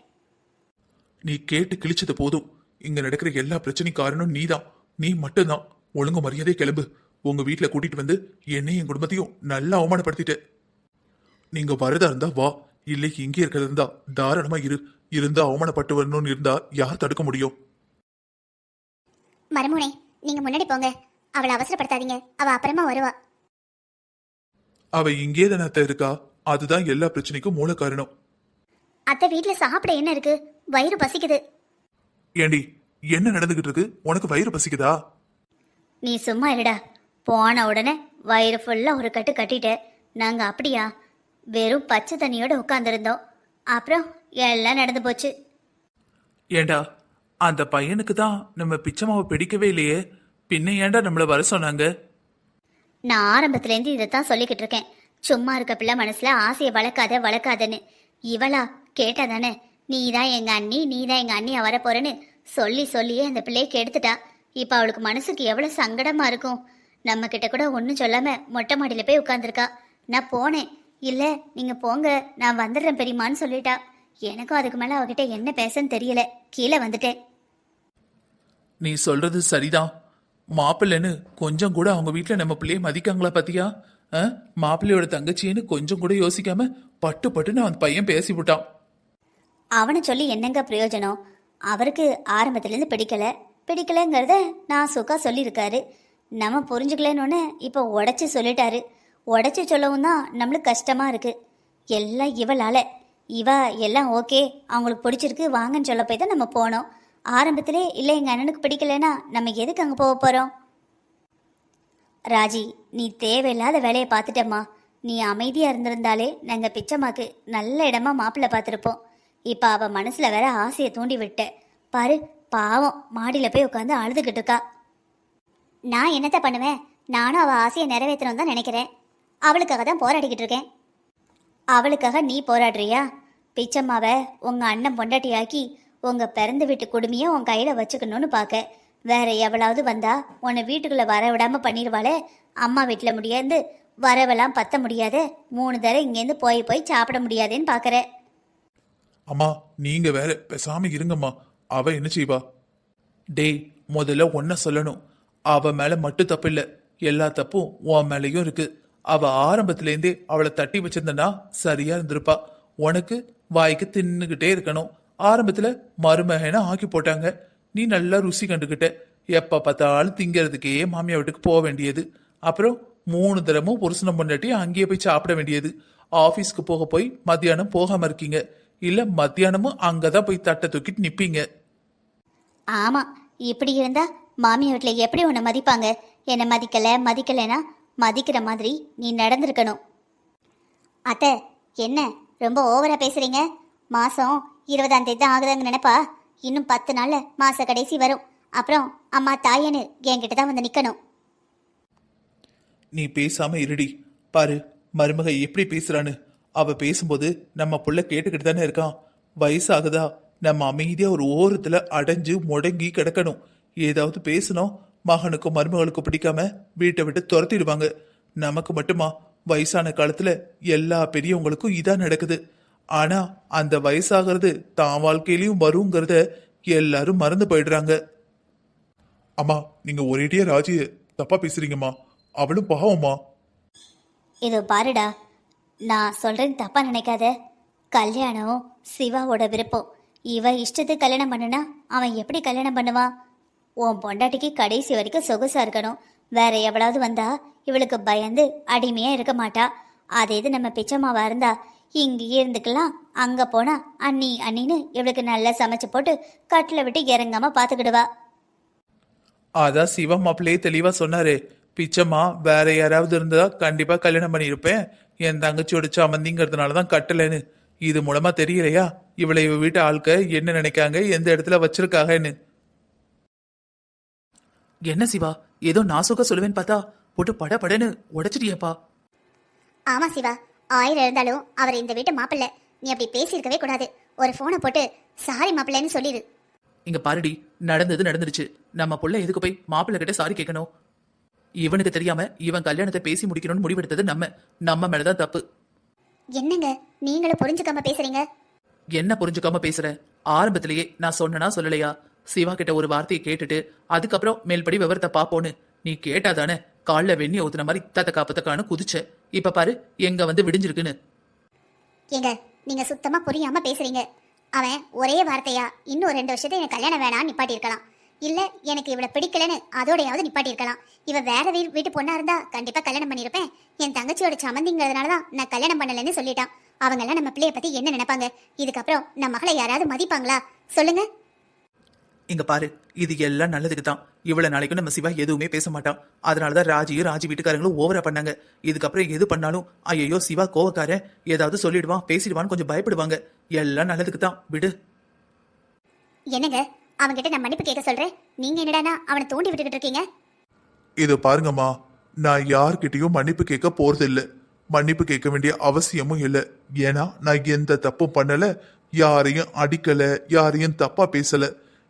[SPEAKER 3] நீ கேட்டு கிழிச்சது போதும். இங்க நடக்கிற எல்லா பிரச்சனையும் காரணம் நீதான், நீ மட்டும்தான். ஒழுங்கு மரியாதை கிளம்பு. உங்க வீட்டுல கூட்டிட்டு வந்து என்னையும் என் குடும்பத்தையும் நல்லா அவமானப்படுத்திட்ட. நீங்க வரதா இருந்தா வா, இல்லைக்கு இங்கே இருக்கிறது இருந்தா தாராளமா இருந்தா அவமானப்பட்டு வரணும்னு இருந்தா யார் தடுக்க முடியும்?
[SPEAKER 2] மருமோனே, நீங்க முன்னாடி போங்க. அவளை அவசரப்படுத்தாதீங்க, அவ அப்புறமா வருவா.
[SPEAKER 3] அவ இங்கே தானே அத்தை இருக்கா, அதுதான் எல்லா பிரச்சனைக்கும் மூல காரணம்.
[SPEAKER 2] அத்தை வீட்ல சாப்பிட என்ன இருக்கு? வயிறு பசிக்குது.
[SPEAKER 3] ஏண்டி, என்ன நடந்துகிட்டு இருக்கு? உனக்கு வயிறு பசிக்குதா?
[SPEAKER 2] நீ சும்மா இருடா. போன உடனே வயிறு ஃபுல்லா ஒரு கட்டு கட்டிட்ட. நாங்க அப்படியா வெறும் பச்சை தண்ணியோட உட்காந்துருந்தோம். அப்புறம் எல்லாம் நடந்து போச்சு.
[SPEAKER 4] ஏண்டா அந்த பையனுக்கு தான் நம்ம பிச்சம்மாவை பிடிக்கவே இல்லையே, பின்ன ஏன்டா நம்மள வர சொன்னாங்க?
[SPEAKER 2] நான் ஆரம்பத்துலேருந்து இதைத்தான் சொல்லிக்கிட்டு இருக்கேன். சும்மா இருக்க பிள்ளை மனசுல ஆசையை வளர்க்காதன்னு. இவளா கேட்டா தானே, நீ தான் எங்க அண்ணி, நீ தான் எங்க அண்ணியா வரப்போறேன்னு சொல்லியே அந்த பிள்ளையை கெடுத்துட்டா. இப்ப அவளுக்கு மனசுக்கு எவ்வளவு சங்கடமா இருக்கும். நம்ம கிட்ட கூட ஒன்றும் சொல்லாம மொட்டை மாடியில போய் உட்காந்துருக்கா. நான் போனேன், இல்ல நீங்க போங்க நான் வந்துடுறேன் பெரியமான்னு சொல்லிட்டா. எனக்கும் அதுக்கு மேல அவகிட்ட என்ன பேசன்னு தெரியல, கீழே வந்துட்டேன்.
[SPEAKER 4] நீ சொல்றது சரிதான். மாப்பிள்ளைன்னு கொஞ்சம் கூட அவங்க வீட்டில் நம்ம பிள்ளைய மதிக்காங்களா பாத்தியா? மாப்பிள்ளையோட தங்கச்சின்னு கொஞ்சம் கூட யோசிக்காம பட்டுன்னு அந்த பையன் பேசி விட்டான்.
[SPEAKER 2] அவனை சொல்லி என்னங்க பிரயோஜனம்? அவருக்கு ஆரம்பத்துலேருந்து பிடிக்கலங்கிறத நான் சுக்கா சொல்லியிருக்காரு. நம்ம புரிஞ்சுக்கலன்னு இப்போ உடச்சி சொல்லிட்டாரு. உடச்சி சொல்லவும் தான் நம்மளுக்கு கஷ்டமா இருக்கு. எல்லாம் இவளால. இவ எல்லாம் ஓகே, அவங்களுக்கு பிடிச்சிருக்கு வாங்கன்னு சொல்ல போய் தான் நம்ம போனோம். ஆரம்பத்திலே இல்லை எங்கள் அண்ணனுக்கு பிடிக்கலன்னா நம்ம எதுக்கு அங்கே போக போகிறோம்? ராஜி, நீ தேவையில்லாத வேலையை பார்த்துட்டம்மா. நீ அமைதியாக இருந்திருந்தாலே நாங்கள் பிச்சம்மாக்கு நல்ல இடமா மாப்பிள்ளை பார்த்துருப்போம். இப்போ அவள் மனசில் வேற ஆசையை தூண்டி விட்ட பாரு. பாவம் மாடியில் போய் உட்காந்து அழுதுகிட்டு இருக்கா. நான் என்னத்தை பண்ணுவேன்? நானும் அவள் ஆசையை நிறைவேற்றணும் தான் நினைக்கிறேன். அவளுக்காக தான் போராடிக்கிட்டு இருக்கேன். அவளுக்காக நீ போராடுறியா? பிச்சம்மாவை உங்கள் அண்ணன் பொண்டாட்டியாக்கி உங்கள் பிறந்த வீட்டு குடுமையை உன் கையில் வச்சுக்கணும்னு பார்க்க. வேற எவ்வளவு வந்தா உன்னை வீட்டுக்குள்ளே வர விடாமல் பண்ணிடுவாளே. அம்மா வீட்டில் முடியாது, வரவெல்லாம் பத்த முடியாது, 3 தடவை இங்கேருந்து போய் சாப்பிட முடியாதுன்னு பார்க்குற.
[SPEAKER 3] அம்மா, நீங்க வேற பேசாம இருங்கம்மா. அவ என்ன செய்வா?
[SPEAKER 4] டேய், முதல்ல ஒன்ன சொல்லணும். அவ மேல மட்டும் தப்பு இல்ல, எல்லா தப்பும் உன் மேலேயும் இருக்கு. அவ ஆரம்பத்திலேருந்தே அவளை தட்டி வச்சிருந்தனா சரியா இருந்திருப்பா. உனக்கு வாய்க்கு தின்னுகிட்டே இருக்கணும். ஆரம்பத்துல மருமகனை ஆக்கி போட்டாங்க, நீ நல்லா ருசி கண்டுகிட்ட. எப்ப பார்த்தாலும் திங்கிறதுக்கே மாமியா வீட்டுக்கு போக வேண்டியது. அப்புறம் 3 தடமும் புருஷனம் பொண்டாட்டி அங்கேயே போய் சாப்பிட வேண்டியது. ஆபீஸ்க்கு போய் மத்தியானம் போகாம இருக்கீங்க, இல்ல மத்தியானமும் அங்கதான் போய் தட்டை தூக்கிட்டு நிப்பீங்க.
[SPEAKER 2] ஆமா, இப்படி இருந்தா மாமியா வீட்டில் எப்படி உன்னை மதிப்பாங்க? என்னை மதிக்கலைன்னா மதிக்கிற மாதிரி நீ நடந்திருக்கணும். அத்தை, என்ன ரொம்ப ஓவரா பேசுறீங்க? மாசம் 20ஆம் தேதி தான் ஆகுதாங்க நினைப்பா? இன்னும் 10 நாள்ல மாச கடைசி வரும். அப்புறம் அம்மா தாயன்னு என்கிட்ட தான் வந்து நிக்கணும்.
[SPEAKER 4] நீ பேசாம இருடி. பாரு மருமக எப்படி பேசுறான்னு. அவ பேசும்போது நம்ம புள்ள கேட்டுக்கிட்டு தானே இருக்கான். வயசாகுதா, நம்ம அமைதியா ஒரு ஓரத்துல அடைஞ்சு முடங்கி கிடக்கணும். ஏதாவது பேசணும், மகனுக்கும் மருமகளுக்கும் பிடிக்காம வீட்டை விட்டு துரத்திடுவாங்க. நமக்கு மட்டுமா வயசான காலத்துல எல்லா பெரியவங்களுக்கும் இதான் நடக்குது. ஆனா அந்த வயசாகிறது தான் வாழ்க்கையிலயும் வருங்கிறத எல்லாரும் மறந்து போயிடுறாங்க.
[SPEAKER 3] அம்மா, நீங்க ஒரேடியா ராஜிய தப்பா பேசுறீங்கம்மா. அவளும் பாவம்மா.
[SPEAKER 2] இதோ பாருடா, நான் சொல்றேன் தப்பா நினைக்காத. கல்யாணம் சிவாவோட விருப்பம். இவ இஷ்டத்துக்கு கல்யாணம் பண்ணுனா அவன் எப்படி கல்யாணம் பண்ணுவான்? உன் பொண்டாட்டிக்கு கடைசி வரைக்கும் சொகுசா இருக்கணும். வேற எவ்வளவு வந்தா இவளுக்கு பயந்து அடிமையா இருக்க மாட்டா. அதே இது நம்ம பிச்சம்மாவா இருந்தா இங்கேயே இருந்துக்கலாம். அங்க போனா அண்ணின்னு இவளுக்கு நல்லா சமைச்சு போட்டு கட்டில விட்டு இறங்காம பாத்துக்கிடுவா.
[SPEAKER 4] அதான் சிவா மாப்பிள்ளையே தெளிவா சொன்னாரு. பிச்சம்மா வேற யாராவது இருந்தா கண்டிப்பா கல்யாணம் பண்ணியிருப்பேன், என் தங்கச்சியோட சம்மந்திங்கிறதுனாலதான் கட்டலைன்னு. இது மூலமா தெரியலையா இவளை இவ வீட்டு ஆட்க என்ன நினைக்காங்க, எந்த இடத்துல வச்சிருக்காங்கன்னு. என்ன சிவா, ஏதோ நாசுக்கா சொல்லுவேன்னு பார்த்தா போட்டு படன்னு உடைச்சிட்டியப்பா.
[SPEAKER 2] ஆமா சிவா, 1000 இருந்தாலும் அவர் இந்த வீட்டு மாப்பிள்ளை. நீ அப்படி பேசியிருக்கவே கூடாது. ஒரு போனை போட்டு சாரி மாப்பிள்ளைன்னு சொல்லிடு.
[SPEAKER 4] இங்க பாருடி, நடந்தது நடந்துருச்சு. நம்ம புள்ள எதுக்கு போய் மாப்பிள்ளை கிட்ட சாரி கேட்கணும்? இவனுக்கு தெரியாம இவன் கல்யாணத்தை பேசி முடிக்கணும்னு முடிவெடுத்தது நம்ம மேலதான் தப்பு.
[SPEAKER 2] என்னங்க நீங்களும் புரிஞ்சுக்காம பேசுறீங்க?
[SPEAKER 4] என்ன புரிஞ்சுக்காம பேசுற? ஆரம்பத்திலேயே நான் சொன்னா சொல்லலையா? சிவா கிட்ட ஒரு வார்த்தையை கேட்டுட்டு அதுக்கப்புறம் மேல்படி விவரத்தை பாப்போன்னு. நீ கேட்டாதானே கால்ல வெண்ணி ஊத்துன மாதிரி தத்தக்கான்னு குதிச்ச. இப்ப பாரு எங்க வந்து விடிஞ்சிருக்குன்னு.
[SPEAKER 2] ஏங்க நீங்க சுத்தமா புரியாம பேசுறீங்க. அவன் ஒரே வார்த்தையா இன்னும் 2 வருஷத்தை எனக்கு கல்யாணம் வேணாம்னு நிப்பாட்டி இருக்கலாம். இல்ல எனக்கு இவளை பிடிக்கலன்னு அதோடையாவது நிப்பாட்டி இருக்கலாம். இவ வேற வீட்டு பொண்ணா இருந்தா கண்டிப்பா கல்யாணம் பண்ணிருப்பேன். என் தங்கச்சியோட சம்மந்திங்கிறதுனாலதான் நான் கல்யாணம் பண்ணலன்னு சொல்லிட்டான். அவங்க எல்லாம் நம்ம பிள்ளைய பத்தி என்ன நினைப்பாங்க? இதுக்கப்புறம் நம்ம மகளை யாராவது மதிப்பாங்களா சொல்லுங்க?
[SPEAKER 4] இங்க பாரு, இது எல்லாம் நல்லதுக்கு தான். இவ்வளவு நாளைக்கும் நம்ம சிவா எதுவுமே பேச மாட்டான். அதனாலதான் ராஜியும் ராஜி வீட்டுக்காரங்களும் ஓவரா பண்ணாங்க. இதுக்கப்புறம் எது பண்ணாலும் ஐயோ சிவா கோவக்காரன், ஏதாவது சொல்லிடுவான் பேசிடுவான்னு கொஞ்சம் பயப்படுவாங்க. எல்லாம் நல்லதுக்கு தான், விடு.
[SPEAKER 2] என்னங்க அவன்கிட்ட நான் மன்னிப்பு கேட்க சொல்றேன், நீங்க என்னடானா அவனை தூண்டி விட்டுக்கிட்டு இருக்கீங்க?
[SPEAKER 3] இது பாருங்கம்மா, நான் யார்கிட்டயும் மன்னிப்பு கேட்க போறதில்ல. மன்னிப்பு கேட்க வேண்டிய அவசியமும் இல்லை. ஏன்னா நான் எந்த தப்பும் பண்ணல, யாரையும் அடிக்கல, யாரையும் தப்பா பேசல.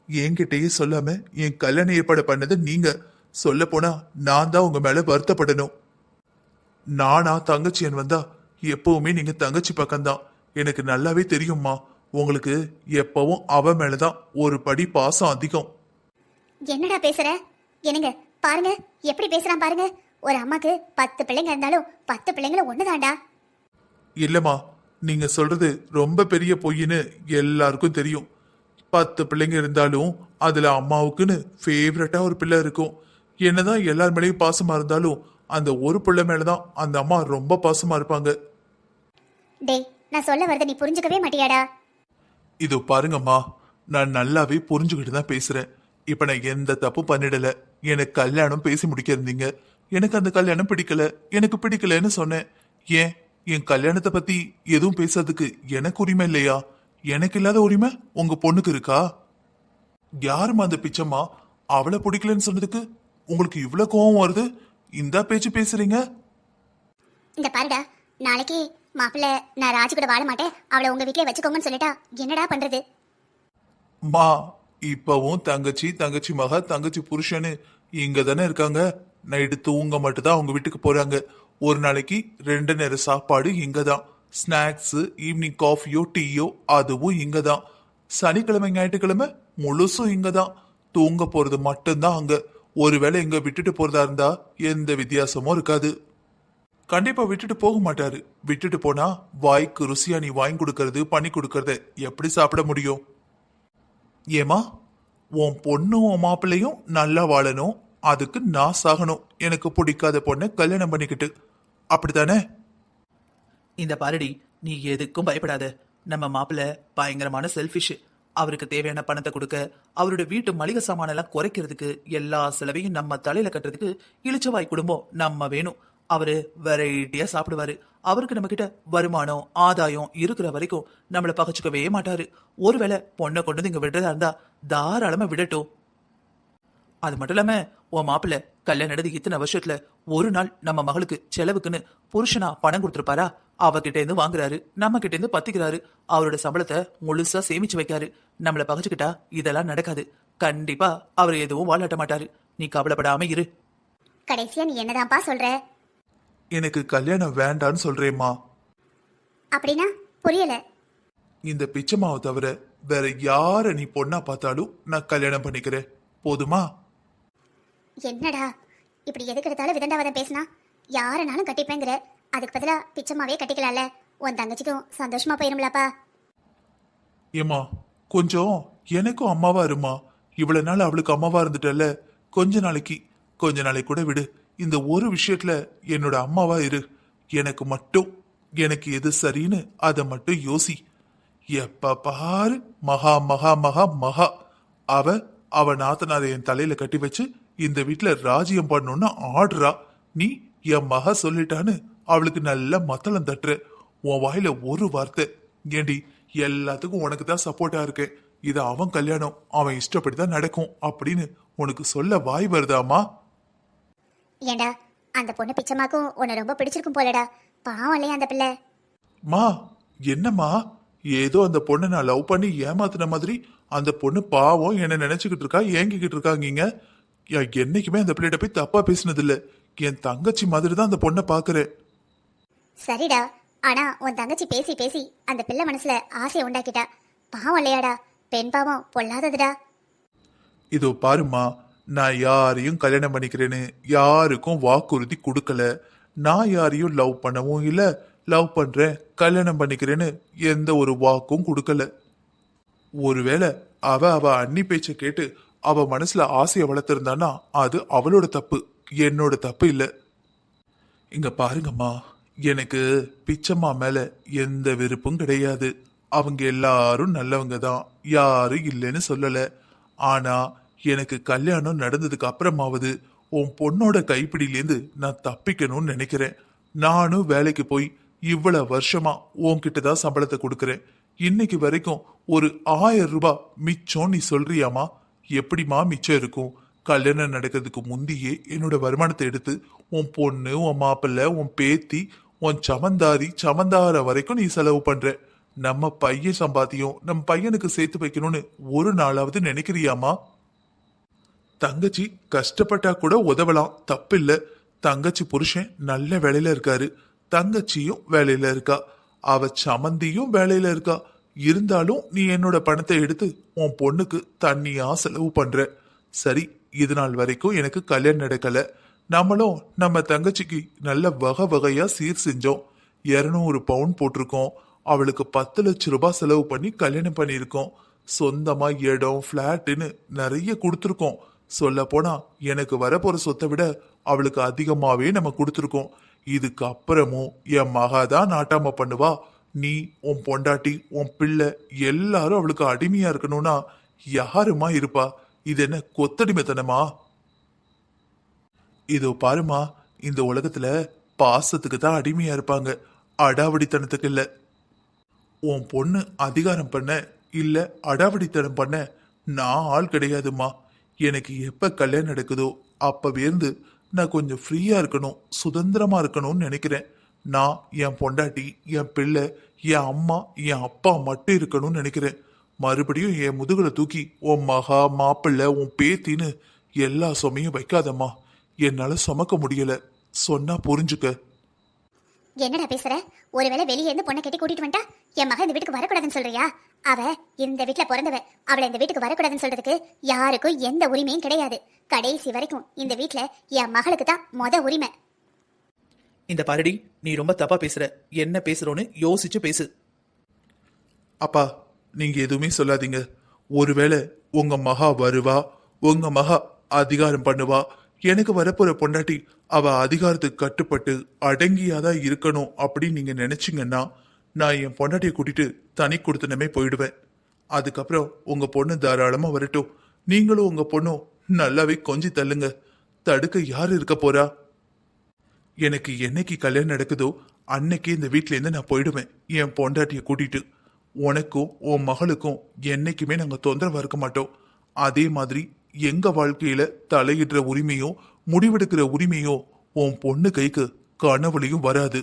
[SPEAKER 3] என்கிட்டயே சொல்லாம என் கல்யாணம் ஏற்பாடு பண்ணது நீங்க. சொல்ல போனா நான் தான் உங்க மேல வருத்தப்படணும். நானா தங்கச்சியன் வந்தா எப்பவுமே நீங்க தங்கச்சி பக்கம்தான். எனக்கு நல்லாவே தெரியும்மா. உங்களுக்கு எப்பவும் அவ மேலதான் ஒரு படி பாசம் அதிகம்.
[SPEAKER 2] என்னடா பேசுற? என்னங்க பாருங்க எப்படி பேசுறான் பாருங்க. ஒரு அம்மாக்கு 10 பிள்ளைங்க இருந்தாலும் 10 பிள்ளைங்களும் ஒண்ணுதான்டா.
[SPEAKER 3] இல்லம்மா, நீங்க சொல்றது ரொம்ப பெரிய பொய்ன்னு எல்லாருக்கும் தெரியும். 10 பிள்ளைங்க இருந்தாலும் அதுல அம்மாவுக்குன்னு ஃபேவரட்டா ஒரு பிள்ளை இருக்கும். என்னதான் எல்லார் மேலேயும் பாசமா இருந்தாலும் அந்த ஒரு பிள்ளை மேலதான் அந்த அம்மா ரொம்ப பாசமா இருப்பாங்க.
[SPEAKER 2] டேய் நான் சொல்ல வரத நீ புரிஞ்சுக்கவே மாட்டியாடா?
[SPEAKER 3] இது பாருங்கம்மா, நான் நல்லாவே புரிஞ்சுக்கிட்டு தான் பேசுறேன். இப்ப நான் எந்த தப்பும் பண்ணிடல. எனக்கு கல்யாணம் பேசி முடிக்க இருந்தீங்க. எனக்கு அந்த கல்யாணம் பிடிக்கல, எனக்கு பிடிக்கலன்னு சொன்னேன். ஏன் என் கல்யாணத்தை பத்தி எதுவும் பேசுறதுக்கு எனக்கு உரிமை இல்லையா? எனக்கு இல்லாத உரிமை உங்க பொண்ணுக்கு இருக்கா? யாருமா அந்த பிச்சம்மா? அவளை பிடிக்கலன்னு சொன்னதுக்கு உங்களுக்கு இவ்வளவு கோவம் வருது? இந்த பேச்சு பேசுறீங்க?
[SPEAKER 2] இந்த பாருடா, நாளைக்கு மாப்பிள்ள நான் ராஜி கூட வாழ மாட்டேன், அவளை உங்க வீட்லயே வச்சுக்கோங்கன்னு சொல்லிட்டா என்னடா பண்றது?
[SPEAKER 3] மா, இப்பவும் தங்கச்சி, தங்கச்சி மக, தங்கச்சி புருஷன்னு இங்க தானே இருக்காங்க. நைட்டு தூங்க மட்டும் தான் அவங்க வீட்டுக்கு போறாங்க. ஒரு நாளைக்கு 2 நேர சாப்பாடு இங்கதான். ஸ்நாக்ஸ், ஈவினிங் காஃபியோ டீயோ அதுவும் இங்கதான். சனிக்கிழமை ஞாயிற்றுக்கிழமை முழுசும் இங்கதான். தூங்க போறது மட்டும்தான் அங்க. ஒருவேளை இங்க விட்டுட்டு போறதா இருந்தா எந்த வித்தியாசமும் இருக்காது. கண்டிப்பா விட்டுட்டு போக மாட்டாரு. விட்டுட்டு போனா வாய்க்கு ருசியா நீ வாங்கி கொடுக்கறது, பண்ணி கொடுக்கறத எப்படி சாப்பிட முடியும்? ஏமா, உன் பொண்ணும் உன் மாப்பிள்ளையும் நல்லா வாழணும், அதுக்கு நான் சாகணும். எனக்கு பிடிக்காத பொண்ணை கல்யாணம் பண்ணிக்கிட்டு, அப்படித்தானே?
[SPEAKER 4] இந்த பாருடி, நீ எதுக்கும் பயப்படாத. நம்ம மாப்பிள்ள பயங்கரமான செல்ஃபிஷ். அவருக்கு தேவையான பணத்தை கொடுக்க, அவரோட வீட்டு மளிகை சாமானெல்லாம் குறைக்கிறதுக்கு, எல்லா செலவையும் நம்ம தலையில கட்டுறதுக்கு இளிச்சவாய் குடும்பம் நம்ம வேணும். அவரு வெரைட்டியா சாப்பிடுவாரு. அவருக்கு நம்ம கிட்ட வருமானம் ஆதாயம் இருக்கிற வரைக்கும் நம்மள பகச்சுக்கவே மாட்டாரு. ஒருவேளை பொண்ணை கொண்டு வந்து இங்க விடுறதா இருந்தா தாராளமா விடட்டும். அது மட்டும் இல்லாம உன் மாப்பிள்ள கல்யாணம் நடந்து இத்தனை வருஷத்துல ஒரு நாள் நம்ம மகளுக்கு செலவுக்குன்னு புருஷனா பணம் கொடுத்துருப்பாரா? அவகிட்ட இருந்து வாங்குறாரு, நம்ம கிட்ட இருந்து பத்திக்கிறாரு. அவரோட சம்பளத்தை முழுசா சேமிச்சு வைக்காரு. நம்மள பகச்சுக்கிட்டா இதெல்லாம் நடக்காது. கண்டிப்பா அவர் எதுவும் வாழாட்ட மாட்டாரு. நீ கவலைப்படாம இரு.
[SPEAKER 2] கடைசியா நீ என்னதான்ப்பா சொல்ற?
[SPEAKER 3] எனக்கு கல்யாணம் வேண்டான்னு சொல்றேம்மா.
[SPEAKER 2] அப்படின்னா புரியல.
[SPEAKER 3] இந்த பிச்சம்மாவை தவிர வேற யார நீ பொண்ணா பார்த்தாலும் நான் கல்யாணம் பண்ணிக்கிறேன். போதுமா?
[SPEAKER 2] என்னடா இப்படி எதுக்கு எடுத்தாலும் விதண்டாவதம் பேசினா? யாரனாலும் கட்டிப்பேங்கிற, அதுக்கு பதிலா பிச்சம்மாவே கட்டிக்கலாம்ல. உன் தங்கச்சிக்கும் சந்தோஷமா போயிரும்லப்பா.
[SPEAKER 3] ஏமா, கொஞ்சம் எனக்கும் அம்மாவா இருமா. இவ்வளவு நாள் அவளுக்கு அம்மாவா இருந்துட்டல, கொஞ்ச நாளைக்கு கூட விடு. இந்த ஒரு விஷயத்துல என்னோட அம்மாவா இரு. எனக்கு மட்டும் எனக்கு எது சரின்னு அதை மட்டும் யோசி. எப்ப பாரு மகா மகா மகா மகா. அவ நாத்தனாரை என் தலையில கட்டி வச்சு இந்த வீட்டுல ராஜ்யம் பண்ணணும்னு ஆடுறா. நீ என் மகா சொல்லிட்டான்னு அவளுக்கு நல்ல மத்தளம் தட்டுற. உன் வாயில ஒரு வார்த்தை, ஏண்டி எல்லாத்துக்கும் உனக்கு தான் சப்போர்ட்டா இருக்கேன், இது அவன் கல்யாணம், அவன் இஷ்டப்படிதான் நடக்கும் அப்படின்னு உனக்கு சொல்ல வாய் வருதாமா?
[SPEAKER 2] ஏண்டா அந்த பொண்ணு பிச்சம்மாக்கும் உன்னை ரொம்ப பிடிச்சிருக்கும் போலடா. பாவம் இல்லையா அந்த பிள்ளை?
[SPEAKER 3] மா, என்னம்மா, ஏதோ அந்த பொண்ணை நான் லவ் பண்ணி ஏமாத்தின மாதிரி அந்த பொண்ணு பாவம் என்ன நினைச்சுக்கிட்டு இருக்கா, ஏங்கிக்கிட்டு இருக்காங்க. என்னைக்குமே அந்த பிள்ளைகிட்ட போய் தப்பா பேசினது இல்ல. என் தங்கச்சி மாதிரி தான் அந்த பொண்ணை பாக்குறேன்.
[SPEAKER 2] சரிடா, ஆனா உன் தங்கச்சி பேசி பேசி அந்த பிள்ளை மனசுல ஆசையை உண்டாக்கிட்டா. பாவம் இல்லையாடா? பெண் பாவம் பொல்லாததுடா.
[SPEAKER 3] இதோ பாருமா, நான் யாரையும் கல்யாணம் பண்ணிக்கிறேன்னு யாருக்கும் வாக்குறுதி கொடுக்கல. நான் யாரையும் லவ் பண்ணவும் இல்ல, லவ் பண்றேன் கல்யாணம் பண்ணிக்கிறேன்னு எந்த ஒரு வாக்கும் கொடுக்கல. ஒருவேளை அவ அண்ணி பேச்ச கேட்டு அவ மனசுல ஆசைய வளர்த்திருந்தானா அது அவளோட தப்பு, என்னோட தப்பு இல்ல. இங்க பாருங்கம்மா, எனக்கு பிச்சம்மா மேல எந்த வெறுப்பும் கிடையாது. அவங்க எல்லாரும் நல்லவங்க தான், யாரும் இல்லைன்னு சொல்லல. ஆனா எனக்கு கல்யாணம் நடந்ததுக்கு அப்புறமாவது உன் பொண்ணோட கைப்பிடியிலேருந்து நான் தப்பிக்கணும்னு நினைக்கிறேன். நானும் வேலைக்கு போய் இவ்வளவு வருஷமா உன்கிட்ட தான் சம்பளத்தை கொடுக்கறேன். இன்னைக்கு வரைக்கும் ஒரு 1000 ரூபாய் மிச்சம் நீ சொல்றியாமா? எப்படிமா மிச்சம் இருக்கும்? கல்யாணம் நடக்கிறதுக்கு முந்தியே என்னோட வருமானத்தை எடுத்து உன் பொண்ணு, உன் மாப்பிள்ளை, உன் பேத்தி, உன் சமந்தார வரைக்கும் நீ செலவு பண்ற. நம்ம பையன் சம்பாத்தியம் நம்ம பையனுக்கு சேர்த்து வைக்கணும்னு ஒரு நாளாவது நினைக்கிறியாமா? தங்கச்சி கஷ்டப்பட்டா கூட உதவலாம், தப்பில்ல. தங்கச்சி புருஷன் நல்ல வேலையில இருக்காரு, தங்கச்சியும் வேலையில இருக்கா, அவ சமந்தியும் வேலையில இருக்கா. இருந்தாலும் நீ என்னோட பணத்தை எடுத்து உன் பொண்ணுக்கு தண்ணியா செலவு பண்ற. சரி, இது நாள் வரைக்கும் எனக்கு கல்யாணம் நடக்கல. நம்மளும் நம்ம தங்கச்சிக்கு நல்ல வகையா சீர் செஞ்சோம். 200 பவுன் போட்டிருக்கோம். அவளுக்கு 10 லட்சம் ரூபாய் செலவு பண்ணி கல்யாணம் பண்ணியிருக்கோம். சொந்தமா இடம், பிளாட்னு நிறைய கொடுத்துருக்கோம். சொல்ல போனா எனக்கு வரப்போற சொத்தை விட அவளுக்கு அதிகமாவே நம்ம கொடுத்துருக்கோம். இதுக்கு அப்புறமும் என் மகாதான் நாட்டாம பண்ணுவா. நீ, உன் பொண்டாட்டி, உன் பிள்ளை எல்லாரும் அவளுக்கு அடிமையா இருக்கணும்னா யாருமா இருப்பா? இது என்ன கொத்தடிமைத்தனமா? இதோ பாருமா, இந்த உலகத்துல பாசத்துக்கு தான் அடிமையா இருப்பாங்க, அடாவடித்தனத்துக்கு இல்ல. உன் பொண்ணு அதிகாரம் பண்ண இல்ல அடாவடித்தனம் பண்ண நான் ஆள் கிடையாதுமா. எனக்கு எப்ப கல்யாணம் நடக்குதோ அப்பவே இருந்து நான் கொஞ்சம் ஃப்ரீயா இருக்கணும், சுதந்திரமா இருக்கணும்னு நினைக்கிறேன். நான், என் பொண்டாட்டி, என் பிள்ளை, என் அம்மா, என் அப்பா மட்டும் இருக்கணும்னு நினைக்கிறேன். மறுபடியும் என் முதுகுல தூக்கி உன் மகா, மாப்பிள்ளை, உன் பேத்தின்னு எல்லா சுமையும் வைக்காதம்மா. என்னால சுமக்க முடியல, சொன்னா புரிஞ்சுக்க.
[SPEAKER 2] என்னடா பேசுற? ஒருவேளை வெளியே இருந்து பொண்ணை கட்டி கூட்டிட்டு வந்துட்டா என் மகன் இந்த வீட்டுக்கு வரக்கூடாதுன்னு சொல்றியா? அவ இந்த வீட்டுல பிறந்தவ, அவளை இந்த வீட்டுக்கு வரக்கூடாதுன்னு சொல்றதுக்கு யாருக்கும் எந்த உரிமையும் கிடையாது. கடைசி வரைக்கும் இந்த வீட்டுல என் மகளுக்கு தான் உரிமை.
[SPEAKER 4] இந்த பாரடி, நீ ரொம்ப தப்பா பேசுற. என்ன பேசுறோன்னு யோசிச்சு பேசு.
[SPEAKER 3] அப்பா, நீங்க எதுவுமே சொல்லாதீங்க. ஒருவேளை உங்க மகா வருவா, உங்க மகா அதிகாரம் பண்ணுவா. எனக்கு வரப்போற பொண்டாட்டி அவ அதிகாரத்துக்கு கட்டுப்பட்டு அடங்கியாதான் இருக்கணும் அப்படின்னு நீங்க நினைச்சீங்கன்னா நான் என் பொண்டாட்டியை கூட்டிட்டு தனி கொடுத்தனமே போயிடுவேன். அதுக்கப்புறம் உங்க பொண்ணு தாராளமா வரட்டும். நீங்களும் உங்க பொண்ணும் நல்லாவே கொஞ்சி தள்ளுங்க. தடுக்க யாரு இருக்க போறா? எனக்கு என்னைக்கு கல்யாணம் நடக்குதோ அன்னைக்கு இந்த வீட்டுல இருந்து நான் போயிடுவேன் என் பொண்டாட்டியை கூட்டிட்டு. உனக்கும் உன் மகளுக்கும் என்னைக்குமே நாங்க தொந்தரவா இருக்க மாட்டோம். அதே மாதிரி எங்க வாழ்க்கையில தலையிடுற உரிமையோ முடிவெடுக்கிற உரிமையோ உன் பொண்ணு கைக்கு கனவுலையும் வராது.